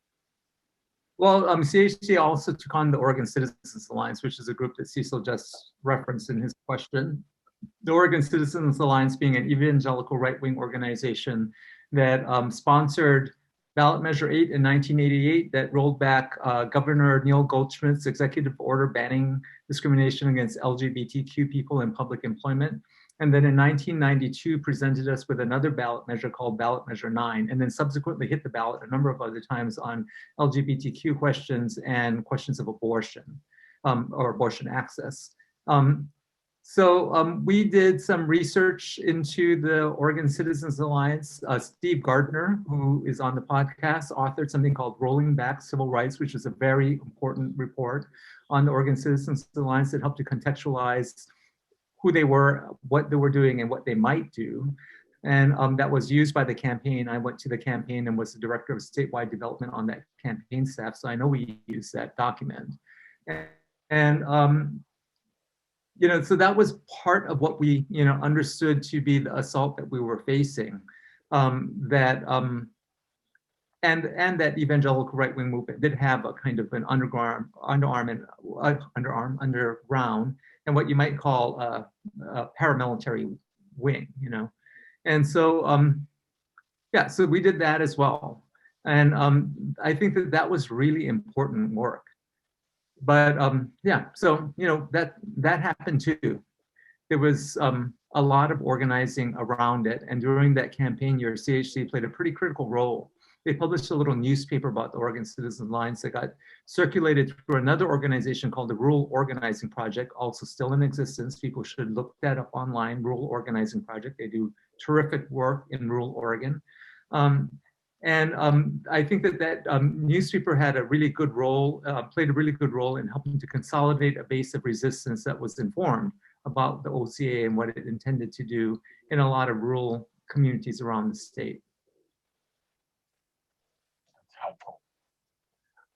[SPEAKER 3] Well, CHD also took on the Oregon Citizens Alliance, which is a group that Cecil just referenced in his question. The Oregon Citizens Alliance being an evangelical right-wing organization that sponsored Ballot Measure 8 in 1988 that rolled back Governor Neil Goldschmidt's executive order banning discrimination against LGBTQ people in public employment. And then in 1992 presented us with another ballot measure called Ballot Measure 9, and then subsequently hit the ballot a number of other times on LGBTQ questions and questions of abortion or abortion access. So we did some research into the Oregon Citizens Alliance. Steve Gardner, who is on the podcast, authored something called Rolling Back Civil Rights, which is a very important report on the Oregon Citizens Alliance that helped to contextualize who they were, what they were doing, and what they might do. And that was used by the campaign. I went to the campaign and was the director of statewide development on that campaign staff. So I know we used that document. And so that was part of what we, understood to be the assault that we were facing. And that evangelical right-wing movement did have a kind of an underground, and what you might call a paramilitary wing, And so, so we did that as well. And I think that was really important work. But so that happened too. There was a lot of organizing around it, and during that campaign year, CHD played a pretty critical role. They published a little newspaper about the Oregon Citizens Alliance that got circulated through another organization called the Rural Organizing Project, also still in existence. People should look that up online, Rural Organizing Project. They do terrific work in rural Oregon. And I think that newspaper had a really good role, played a really good role in helping to consolidate a base of resistance that was informed about the OCA and what it intended to do in a lot of rural communities around the state.
[SPEAKER 4] That's helpful.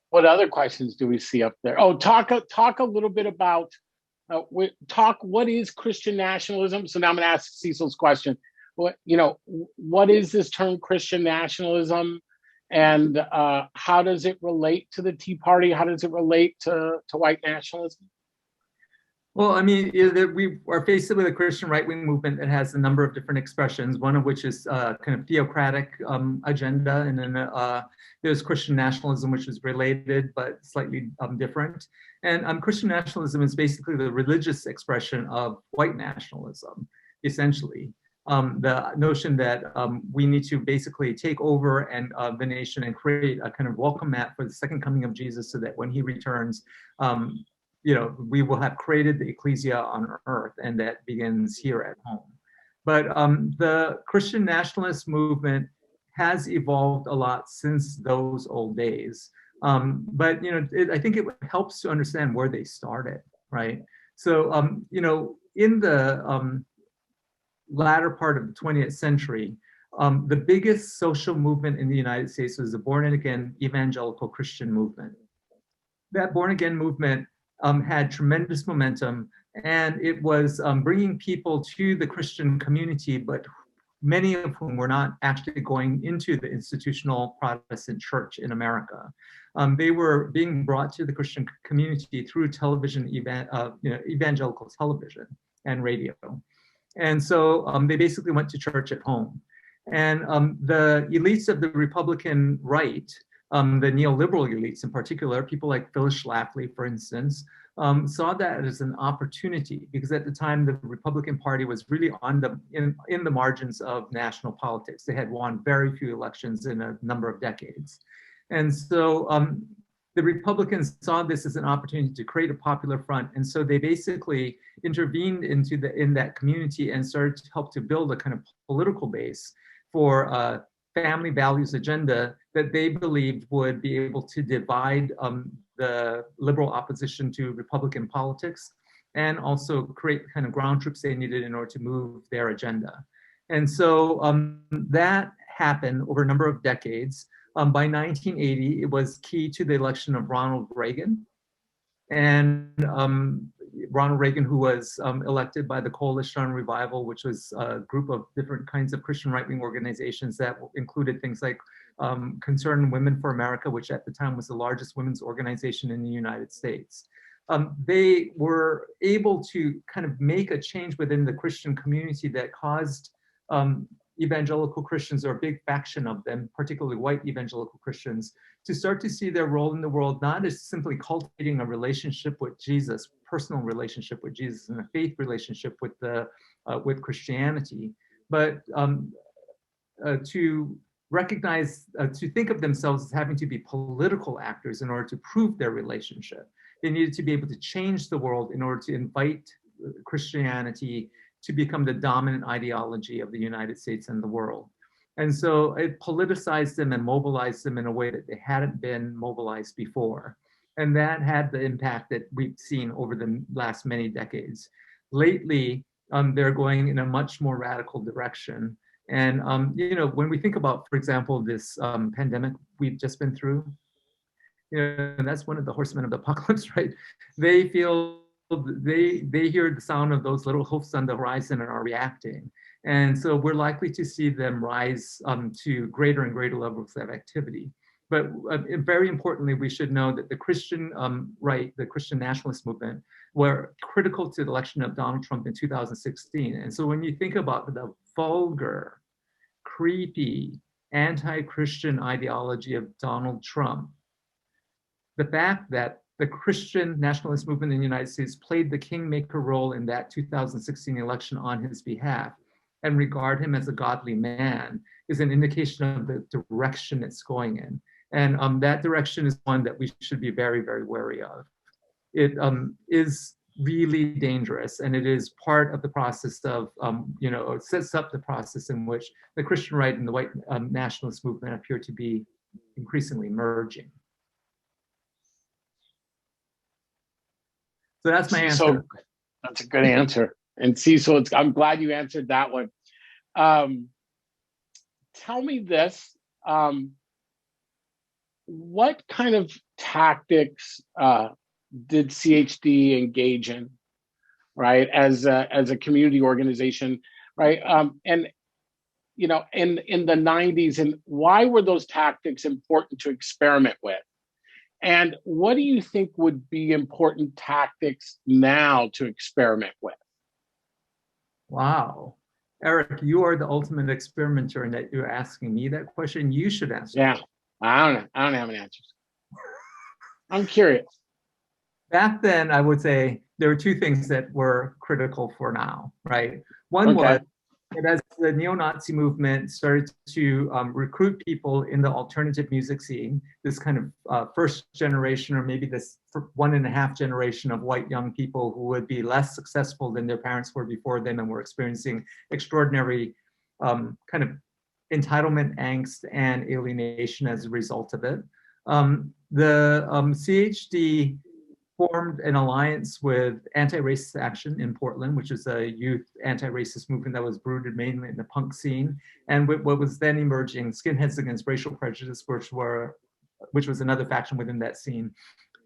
[SPEAKER 4] What other questions do we see up there? Oh, talk a little bit about, what is Christian nationalism? So now I'm going to ask Cecil's question. What is this term Christian nationalism, And how does it relate to the Tea Party? How does it relate to white nationalism?
[SPEAKER 3] Well, I mean, we are faced with a Christian right-wing movement that has a number of different expressions, one of which is kind of theocratic agenda, and then there's Christian nationalism, which is related but slightly different. And Christian nationalism is basically the religious expression of white nationalism, essentially. The notion that we need to basically take over and the nation and create a kind of welcome mat for the second coming of Jesus, so that when he returns, we will have created the ecclesia on earth, and that begins here at home. But the Christian nationalist movement has evolved a lot since those old days. But I think it helps to understand where they started, right? So in the latter part of the 20th century, the biggest social movement in the United States was the born-again evangelical Christian movement. That born-again movement had tremendous momentum, and it was bringing people to the Christian community, but many of whom were not actually going into the institutional Protestant church in America. They were being brought to the Christian community through television, evangelical television and radio. And so they basically went to church at home. And the elites of the Republican right, the neoliberal elites in particular, people like Phyllis Schlafly, for instance, saw that as an opportunity, because at the time the Republican Party was really in the margins of national politics. They had won very few elections in a number of decades. And so the Republicans saw this as an opportunity to create a popular front, and so they basically intervened in that community and started to help to build a kind of political base for a family values agenda that they believed would be able to divide the liberal opposition to Republican politics, and also create the kind of ground troops they needed in order to move their agenda. And so that happened over a number of decades. By 1980, it was key to the election of Ronald Reagan. And Ronald Reagan, who was elected by the Coalition on Revival, which was a group of different kinds of Christian right-wing organizations that included things like Concerned Women for America, which at the time was the largest women's organization in the United States. They were able to kind of make a change within the Christian community that caused evangelical Christians, or a big faction of them, particularly white evangelical Christians, to start to see their role in the world not as simply cultivating a relationship with Jesus, personal relationship with Jesus, and a faith relationship with Christianity, but to recognize, to think of themselves as having to be political actors in order to prove their relationship. They needed to be able to change the world in order to invite Christianity to become the dominant ideology of the United States and the world. And so it politicized them and mobilized them in a way that they hadn't been mobilized before. And that had the impact that we've seen over the last many decades. Lately, they're going in a much more radical direction. And when we think about, for example, this pandemic we've just been through, that's one of the horsemen of the apocalypse, right? They feel, they hear the sound of those little hoofs on the horizon and are reacting. And so we're likely to see them rise to greater and greater levels of activity. But very importantly, we should know that the Christian right, the Christian nationalist movement, were critical to the election of Donald Trump in 2016. And so when you think about the vulgar, creepy, anti-Christian ideology of Donald Trump, the fact that the Christian nationalist movement in the United States played the kingmaker role in that 2016 election on his behalf and regard him as a godly man is an indication of the direction it's going in. And that direction is one that we should be very, very wary of. It is really dangerous, and it is part of the process of, it sets up the process in which the Christian right and the white nationalist movement appear to be increasingly merging. So that's my answer.
[SPEAKER 4] So that's a good answer. And Cecil, I'm glad you answered that one. Tell me this, what kind of tactics did CHD engage in, right, as a community organization, right? And in the 90s, and why were those tactics important to experiment with? And what do you think would be important tactics now to experiment with?
[SPEAKER 3] Wow. Eric, you are the ultimate experimenter in that you're asking me that question. You should answer.
[SPEAKER 4] Yeah, I don't know. I don't have any answers. I'm curious.
[SPEAKER 3] Back then, I would say there were two things that were critical for now, right? One was that as the neo-Nazi movement started to recruit people in the alternative music scene, this kind of first generation, or maybe this 1.5 generation of white young people who would be less successful than their parents were before them and were experiencing extraordinary kind of entitlement angst and alienation as a result of it. The CHD formed an alliance with Anti-Racist Action in Portland, which is a youth anti-racist movement that was rooted mainly in the punk scene, and what was then emerging Skinheads Against Racial Prejudice, which was another faction within that scene,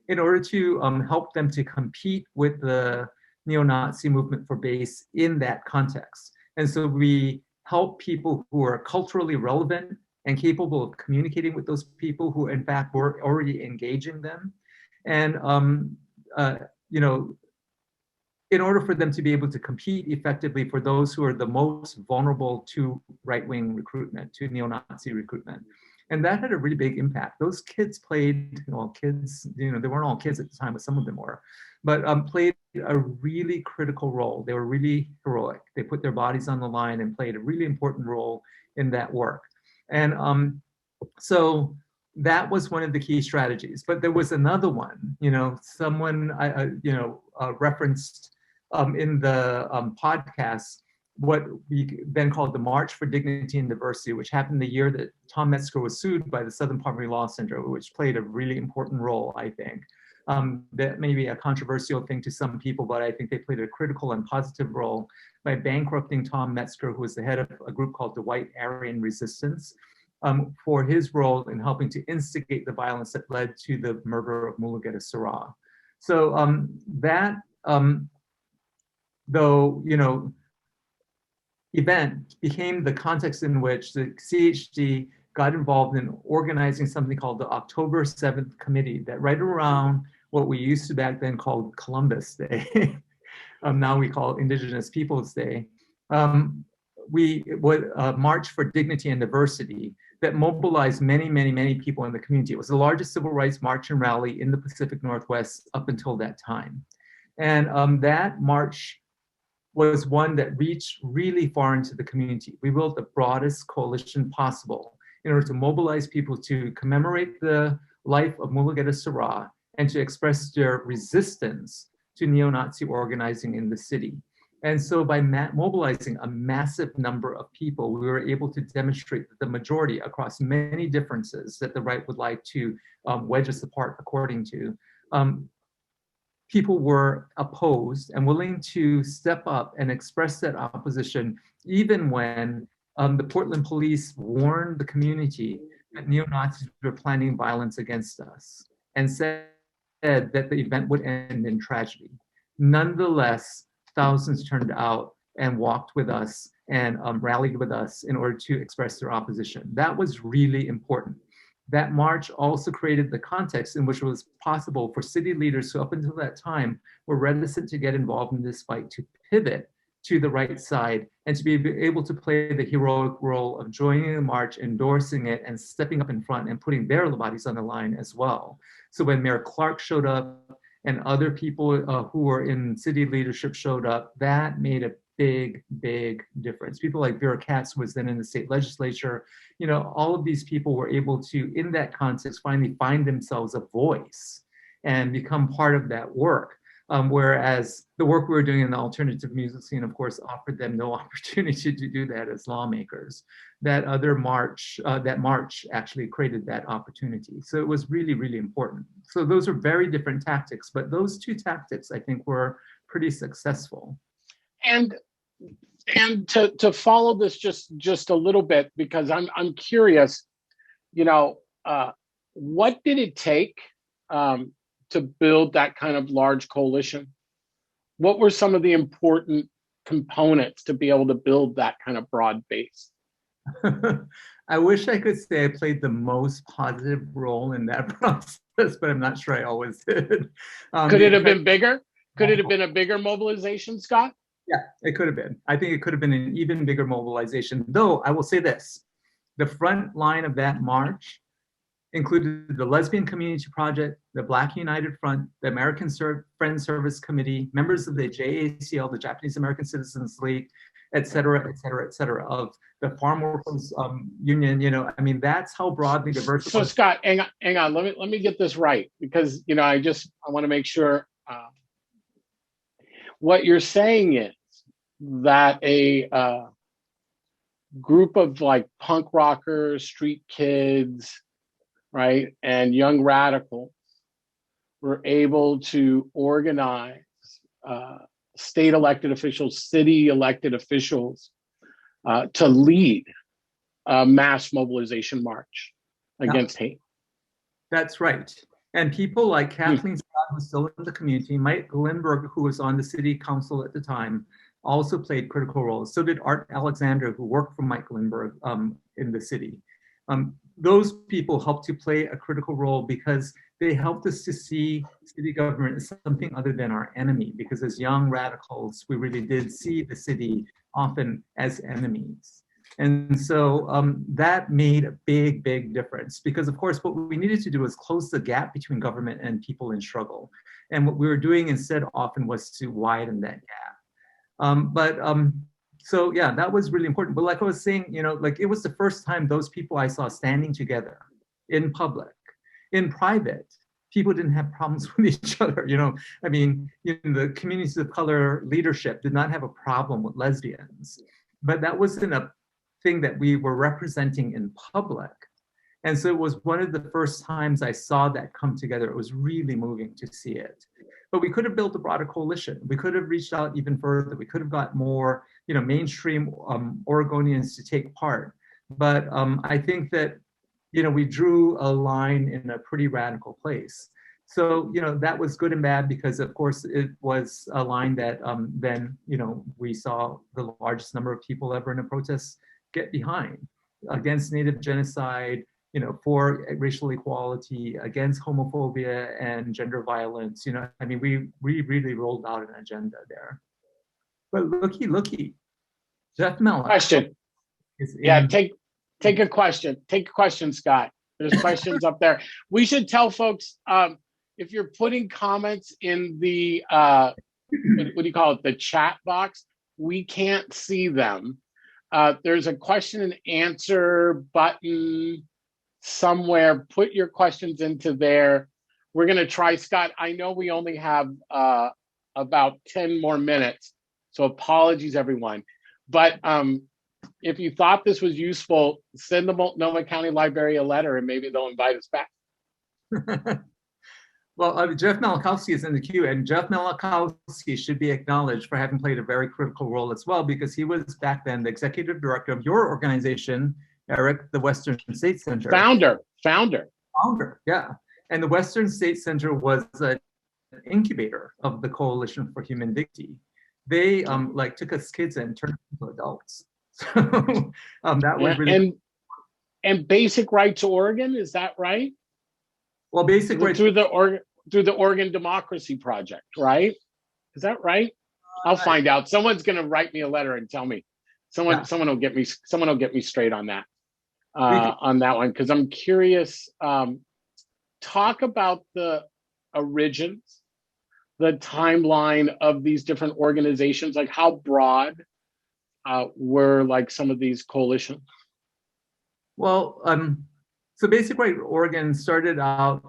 [SPEAKER 3] in order to help them to compete with the neo-Nazi movement for base in that context. And so we help people who are culturally relevant and capable of communicating with those people who in fact were already engaging them. And in order for them to be able to compete effectively for those who are the most vulnerable to right-wing recruitment, to neo-Nazi recruitment. And that had a really big impact. Those kids played, kids, they weren't all kids at the time, but some of them were, but played a really critical role. They were really heroic. They put their bodies on the line and played a really important role in that work. And so that was one of the key strategies. But there was another one, someone referenced in the podcast what we then called the March for Dignity and Diversity, which happened the year that Tom Metzger was sued by the Southern Poverty Law Center, which played a really important role, I think. That may be a controversial thing to some people, but I think they played a critical and positive role by bankrupting Tom Metzger, who was the head of a group called the White Aryan Resistance, for his role in helping to instigate the violence that led to the murder of Mulugeta Sarah. So that, event became the context in which the CHD got involved in organizing something called the October 7th Committee, that right around what we used to back then call Columbus Day, now we call Indigenous Peoples Day, we would march for dignity and diversity that mobilized many, many, many people in the community. It was the largest civil rights march and rally in the Pacific Northwest up until that time. And that march was one that reached really far into the community. We built the broadest coalition possible in order to mobilize people to commemorate the life of Mulugeta Sarah and to express their resistance to neo-Nazi organizing in the city. And so by mobilizing a massive number of people, we were able to demonstrate that the majority across many differences that the right would like to wedge us apart according to, people were opposed and willing to step up and express that opposition, even when the Portland police warned the community that neo-Nazis were planning violence against us and said that the event would end in tragedy. Nonetheless, thousands turned out and walked with us and rallied with us in order to express their opposition. That was really important. That march also created the context in which it was possible for city leaders who up until that time were reticent to get involved in this fight to pivot to the right side and to be able to play the heroic role of joining the march, endorsing it, and stepping up in front and putting their bodies on the line as well. So when Mayor Clark showed up and other people who were in city leadership showed up, that made a big, big difference. People like Vera Katz, who was then in the state legislature, all of these people were able to, in that context, finally find themselves a voice and become part of that work. Whereas the work we were doing in the alternative music scene, of course, offered them no opportunity to do that as lawmakers. That march actually created that opportunity. So it was really, really important. So those are very different tactics, but those two tactics, I think, were pretty successful.
[SPEAKER 4] And to follow this just a little bit, because I'm curious, what did it take to build that kind of large coalition? What were some of the important components to be able to build that kind of broad base?
[SPEAKER 3] I wish I could say I played the most positive role in that process, but I'm not sure I always did.
[SPEAKER 4] Could it have been bigger? Could it have been a bigger mobilization, Scott?
[SPEAKER 3] Yeah, it could have been. I think it could have been an even bigger mobilization. Though I will say this, the front line of that march included the Lesbian Community Project, the Black United Front, the American Friends Service Committee, members of the JACL, the Japanese American Citizens League, et cetera, et cetera, et cetera, of the Farm Workers Union. You know, I mean, that's how broadly diverse.
[SPEAKER 4] So Scott, hang on. Let me get this right, because you know I want to make sure what you're saying is that a group of like punk rockers, street kids, right, and young radicals were able to organize state elected officials, city elected officials to lead a mass mobilization march against hate.
[SPEAKER 3] That's right. And people like Kathleen Scott, who's still in the community, Mike Lindbergh, who was on the city council at the time, also played critical roles. So did Art Alexander, who worked for Mike Lindbergh in the city. Those people helped to play a critical role because they helped us to see city government as something other than our enemy. Because as young radicals, we really did see the city often as enemies. And so that made a big, big difference, because of course, what we needed to do was close the gap between government and people in struggle. And what we were doing instead often was to widen that gap. So yeah, that was really important. But like I was saying, you know, like it was the first time those people I saw standing together in public. In private, people didn't have problems with each other. You know, I mean, the communities of color leadership did not have a problem with lesbians, but that wasn't a thing that we were representing in public. And so it was one of the first times I saw that come together. It was really moving to see it. But we could have built a broader coalition. We could have reached out even further. We could have got more, you know, mainstream Oregonians to take part. But I think that, you know, we drew a line in a pretty radical place. So, you know, that was good and bad, because of course it was a line that then, you know, we saw the largest number of people ever in a protest get behind, against Native genocide, you know, for racial equality, against homophobia and gender violence. You know, I mean, we really rolled out an agenda there. But looky, Jeff Mellon.
[SPEAKER 4] Question. Yeah, take a question. Take a question, Scott. There's questions up there. We should tell folks, if you're putting comments in the, what do you call it, the chat box, we can't see them. There's a question and answer button somewhere. Put your questions into there. We're going to try, Scott. I know we only have about 10 more minutes, so apologies, everyone. But if you thought this was useful, send the Multnomah County Library a letter and maybe they'll invite us back.
[SPEAKER 3] Well, Jeff Malakowski is in the queue, and Jeff Malakowski should be acknowledged for having played a very critical role as well, because he was back then the executive director of your organization, Eric, the Western State Center.
[SPEAKER 4] Founder,
[SPEAKER 3] yeah. And the Western State Center was an incubator of the Coalition for Human Dignity. They like took us kids and turned us into adults. So that was really
[SPEAKER 4] and Basic Right to Oregon, is that right?
[SPEAKER 3] Well, Basic Right
[SPEAKER 4] through the Oregon Democracy Project, right? Is that right? I'll find out. Someone's going to write me a letter and tell me. Someone will get me straight on that. On that one, because I'm curious. Talk about the origins, the timeline of these different organizations. Like, how broad were like some of these coalitions?
[SPEAKER 3] Well, so Basic Right Oregon started out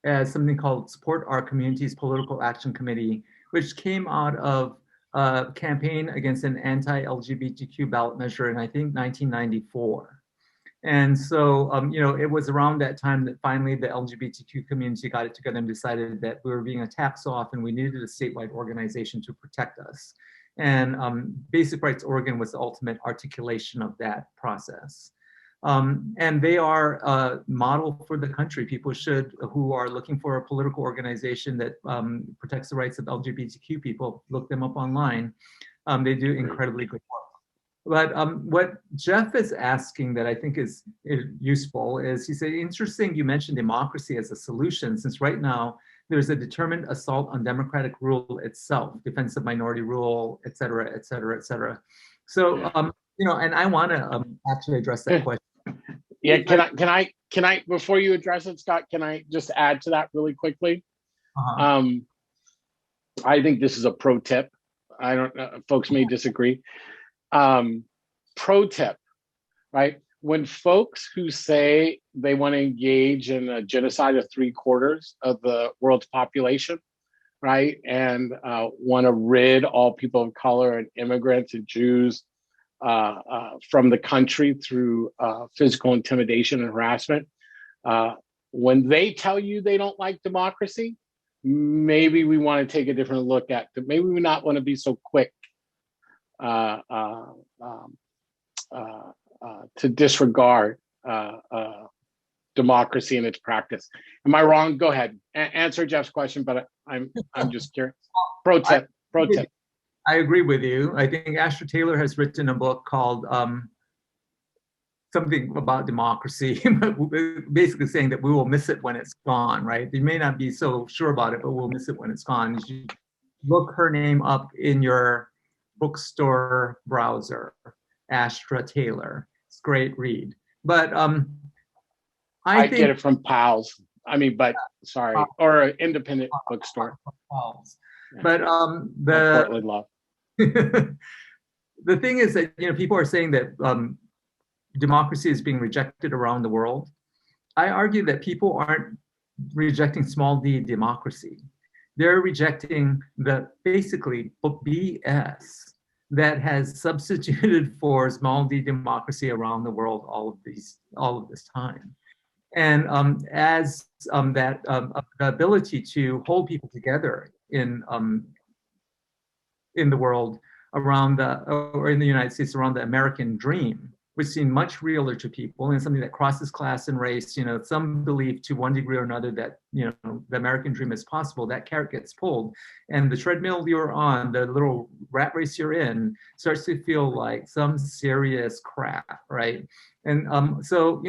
[SPEAKER 3] as something called Support Our Communities Political Action Committee, which came out of a campaign against an anti-LGBTQ ballot measure in, I think, 1994. And so, you know, it was around that time that finally the LGBTQ community got it together and decided that we were being attacked so often, we needed a statewide organization to protect us. And Basic Rights Oregon was the ultimate articulation of that process. And they are a model for the country. People who are looking for a political organization that protects the rights of LGBTQ people, look them up online. They do incredibly good work. But what Jeff is asking that I think is useful is he said, interesting, you mentioned democracy as a solution, since right now there's a determined assault on democratic rule itself, defense of minority rule, et cetera, et cetera, et cetera. So, and I want to actually address that question.
[SPEAKER 4] Yeah, can I, before you address it, Scott, can I just add to that really quickly? I think this is a pro tip. I don't know, folks may disagree. Pro tip, right? When folks who say they want to engage in a genocide of 3/4 of the world's population, right, and want to rid all people of color and immigrants and Jews from the country through physical intimidation and harassment, when they tell you they don't like democracy, maybe we want to take a different look at it. Maybe we not want to be so quick to disregard democracy and its practice. Am I wrong? Go ahead. Answer Jeff's question, but I'm just curious. Pro tip.
[SPEAKER 3] I agree with you. I think Asher Taylor has written a book called something about democracy, basically saying that we will miss it when it's gone, right? You may not be so sure about it, but we'll miss it when it's gone. You should look her name up in your bookstore browser, Astra Taylor. It's a great read. But I think,
[SPEAKER 4] get it from Pals. I mean, but sorry, or an independent bookstore.
[SPEAKER 3] Pals.
[SPEAKER 4] Yeah.
[SPEAKER 3] But
[SPEAKER 4] Portland Love.
[SPEAKER 3] The thing is that people are saying that democracy is being rejected around the world. I argue that people aren't rejecting small d democracy. They're rejecting the basically BS that has substituted for small d democracy around the world all of this time. And as the ability to hold people together in the world or in the United States around the American dream, which seemed much realer to people and something that crosses class and race, some belief to one degree or another that, the American dream is possible, that carrot gets pulled and the treadmill you're on, the little rat race you're in, starts to feel like some serious crap, right? And so,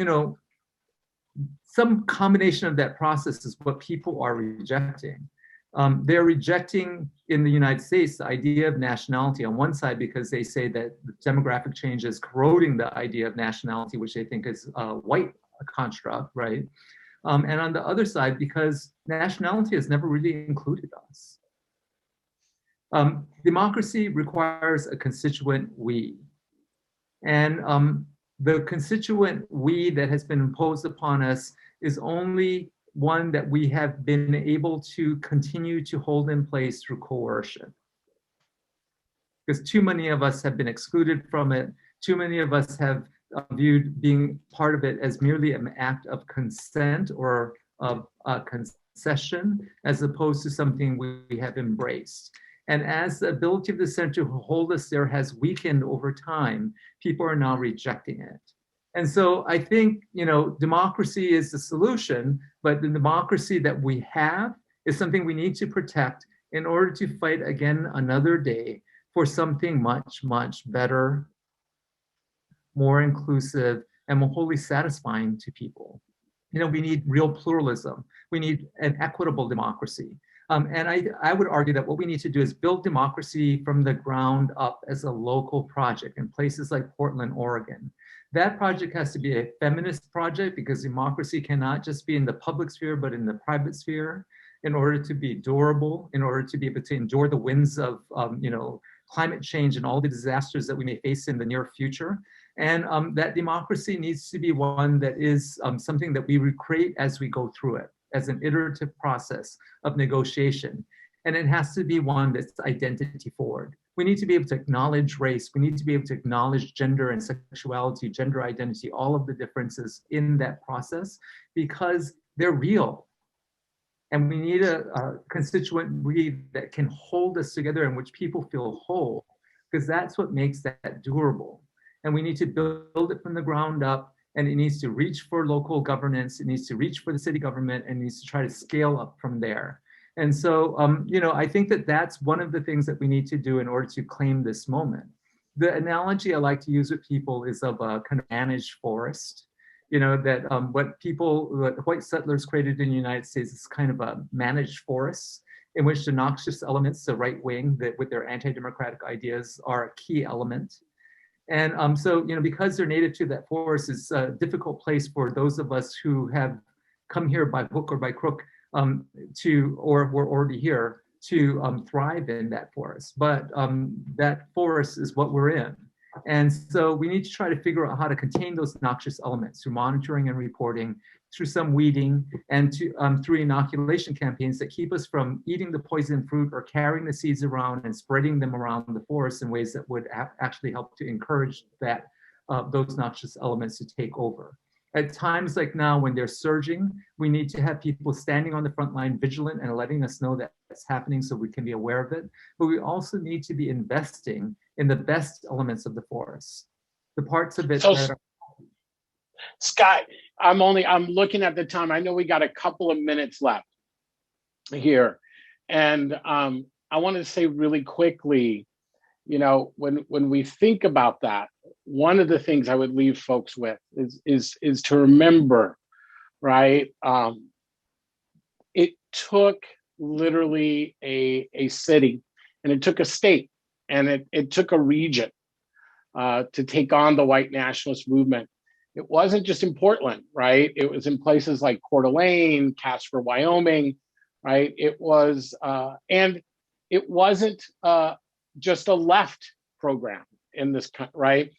[SPEAKER 3] some combination of that process is what people are rejecting. They're rejecting in the United States the idea of nationality on one side because they say that the demographic change is corroding the idea of nationality, which they think is a white construct, right? And on the other side, because nationality has never really included us. Democracy requires a constituent we. And the constituent we that has been imposed upon us is only one that we have been able to continue to hold in place through coercion. Because too many of us have been excluded from it. Too many of us have viewed being part of it as merely an act of consent or of concession, as opposed to something we have embraced. And as the ability of the center to hold us there has weakened over time, people are now rejecting it. And so I think, democracy is the solution, but the democracy that we have is something we need to protect in order to fight again another day for something much, much better, more inclusive, and more wholly satisfying to people. We need real pluralism. We need an equitable democracy. And I would argue that what we need to do is build democracy from the ground up as a local project in places like Portland, Oregon. That project has to be a feminist project because democracy cannot just be in the public sphere, but in the private sphere in order to be durable, in order to be able to endure the winds of climate change and all the disasters that we may face in the near future. And that democracy needs to be one that is something that we recreate as we go through it, as an iterative process of negotiation. And it has to be one that's identity forward. We need to be able to acknowledge race. We need to be able to acknowledge gender and sexuality, gender identity, all of the differences in that process because they're real. And we need a constituent we that can hold us together in which people feel whole, because that's what makes that durable. And we need to build it from the ground up, and it needs to reach for local governance, it needs to reach for the city government, and it needs to try to scale up from there. And so, I think that that's one of the things that we need to do in order to claim this moment. the analogy I like to use with people is of a kind of managed forest. That what white settlers created in the United States is kind of a managed forest in which the noxious elements, the right wing, that with their anti-democratic ideas, are a key element. And so, because they're native to that forest, it's a difficult place for those of us who have come here by hook or by crook or we're already here to thrive in that forest. But that forest is what we're in. And so we need to try to figure out how to contain those noxious elements through monitoring and reporting, through some weeding, and through inoculation campaigns that keep us from eating the poison fruit or carrying the seeds around and spreading them around the forest in ways that would actually help to encourage those noxious elements to take over. At times like now, when they're surging, we need to have people standing on the front line vigilant and letting us know that it's happening so we can be aware of it. But we also need to be investing in the best elements of the forest, the parts of it that are.
[SPEAKER 4] Scott, I'm looking at the time. I know we got a couple of minutes left here. And I want to say really quickly, when we think about that, one of the things I would leave folks with is to remember, right? It took literally a city, and it took a state, and it took a region to take on the white nationalist movement. It wasn't just in Portland, right? It was in places like Coeur d'Alene, Casper, Wyoming, right? It was, and it wasn't just a left program in this country, right?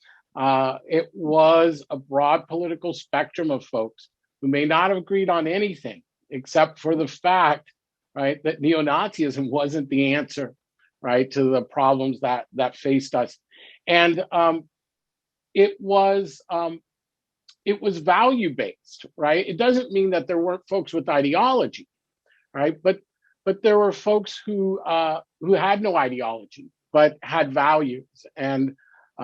[SPEAKER 4] It was a broad political spectrum of folks who may not have agreed on anything except for the fact, right, that neo-Nazism wasn't the answer, right, to the problems that faced us. And it was value-based, right? It doesn't mean that there weren't folks with ideology, right? But there were folks who had no ideology but had values, and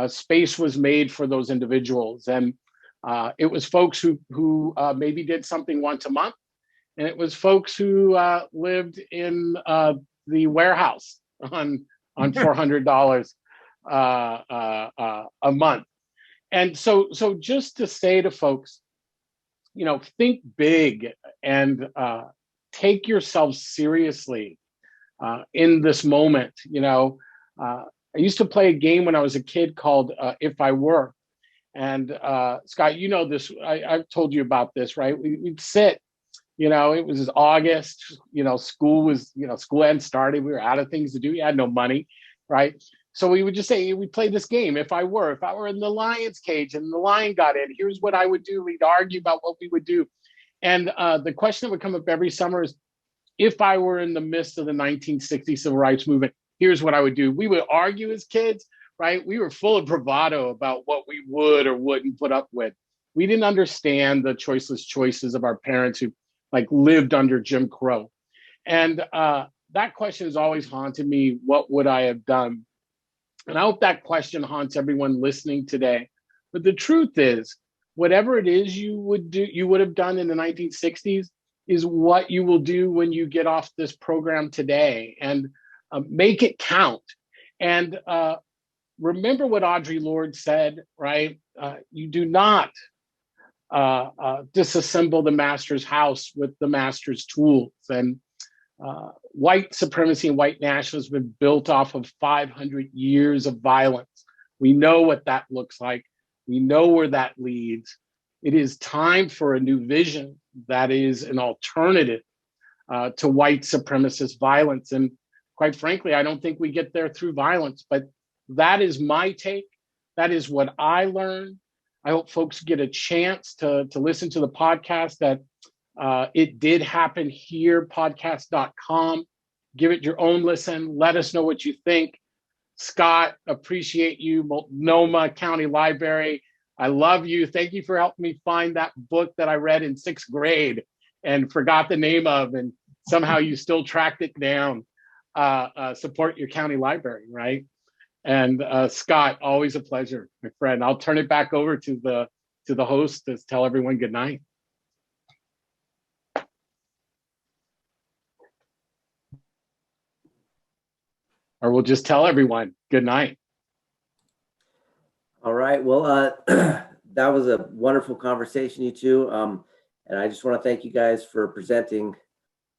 [SPEAKER 4] space was made for those individuals. And it was folks who maybe did something once a month, and it was folks who lived in the warehouse on $400 a month. And so just to say to folks, think big and take yourself seriously in this moment. I used to play a game when I was a kid called If I Were. And Scott, this, I've told you about this, right? We'd sit, it was August, school hadn't started. We were out of things to do. We had no money, right? So we would just say, we play this game. If I were in the lion's cage and the lion got in, here's what I would do. We'd argue about what we would do. And the question that would come up every summer is, if I were in the midst of the 1960 civil rights movement, here's what I would do. We would argue as kids, right? We were full of bravado about what we would or wouldn't put up with. We didn't understand the choiceless choices of our parents who lived under Jim Crow. And that question has always haunted me. What would I have done? And I hope that question haunts everyone listening today. But the truth is, whatever it is you would have done in the 1960s is what you will do when you get off this program today, and make it count. And remember what Audre Lorde said, right? You do not disassemble the master's house with the master's tools. And white supremacy and white nationalism have been built off of 500 years of violence. We know what that looks like. We know where that leads. It is time for a new vision that is an alternative to white supremacist violence. And quite frankly, I don't think we get there through violence, but that is my take. That is what I learned. I hope folks get a chance to listen to the podcast that it did happen here, podcast.com. Give it your own listen. Let us know what you think. Scott, appreciate you. Multnomah County Library, I love you. Thank you for helping me find that book that I read in 6th grade and forgot the name of, and somehow you still tracked it down. Support your county library, right? And Scott, always a pleasure, my friend. I'll turn it back over to the host to tell everyone good night. Or we'll just tell everyone good night.
[SPEAKER 1] right. Well, that was a wonderful conversation, you two. And I just want to thank you guys for presenting.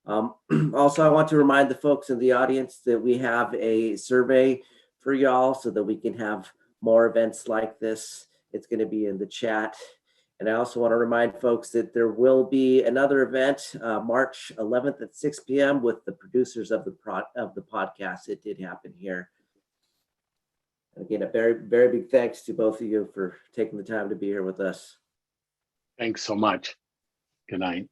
[SPEAKER 1] Also, I want to remind the folks in the audience that we have a survey for y'all so that we can have more events like this. It's going to be in the chat. And I also want to remind folks that there will be another event, March 11th at 6 p.m. with the producers of the podcast. It did happen here. And again, a very, very big thanks to both of you for taking the time to be here with us.
[SPEAKER 4] Thanks so much. Good night.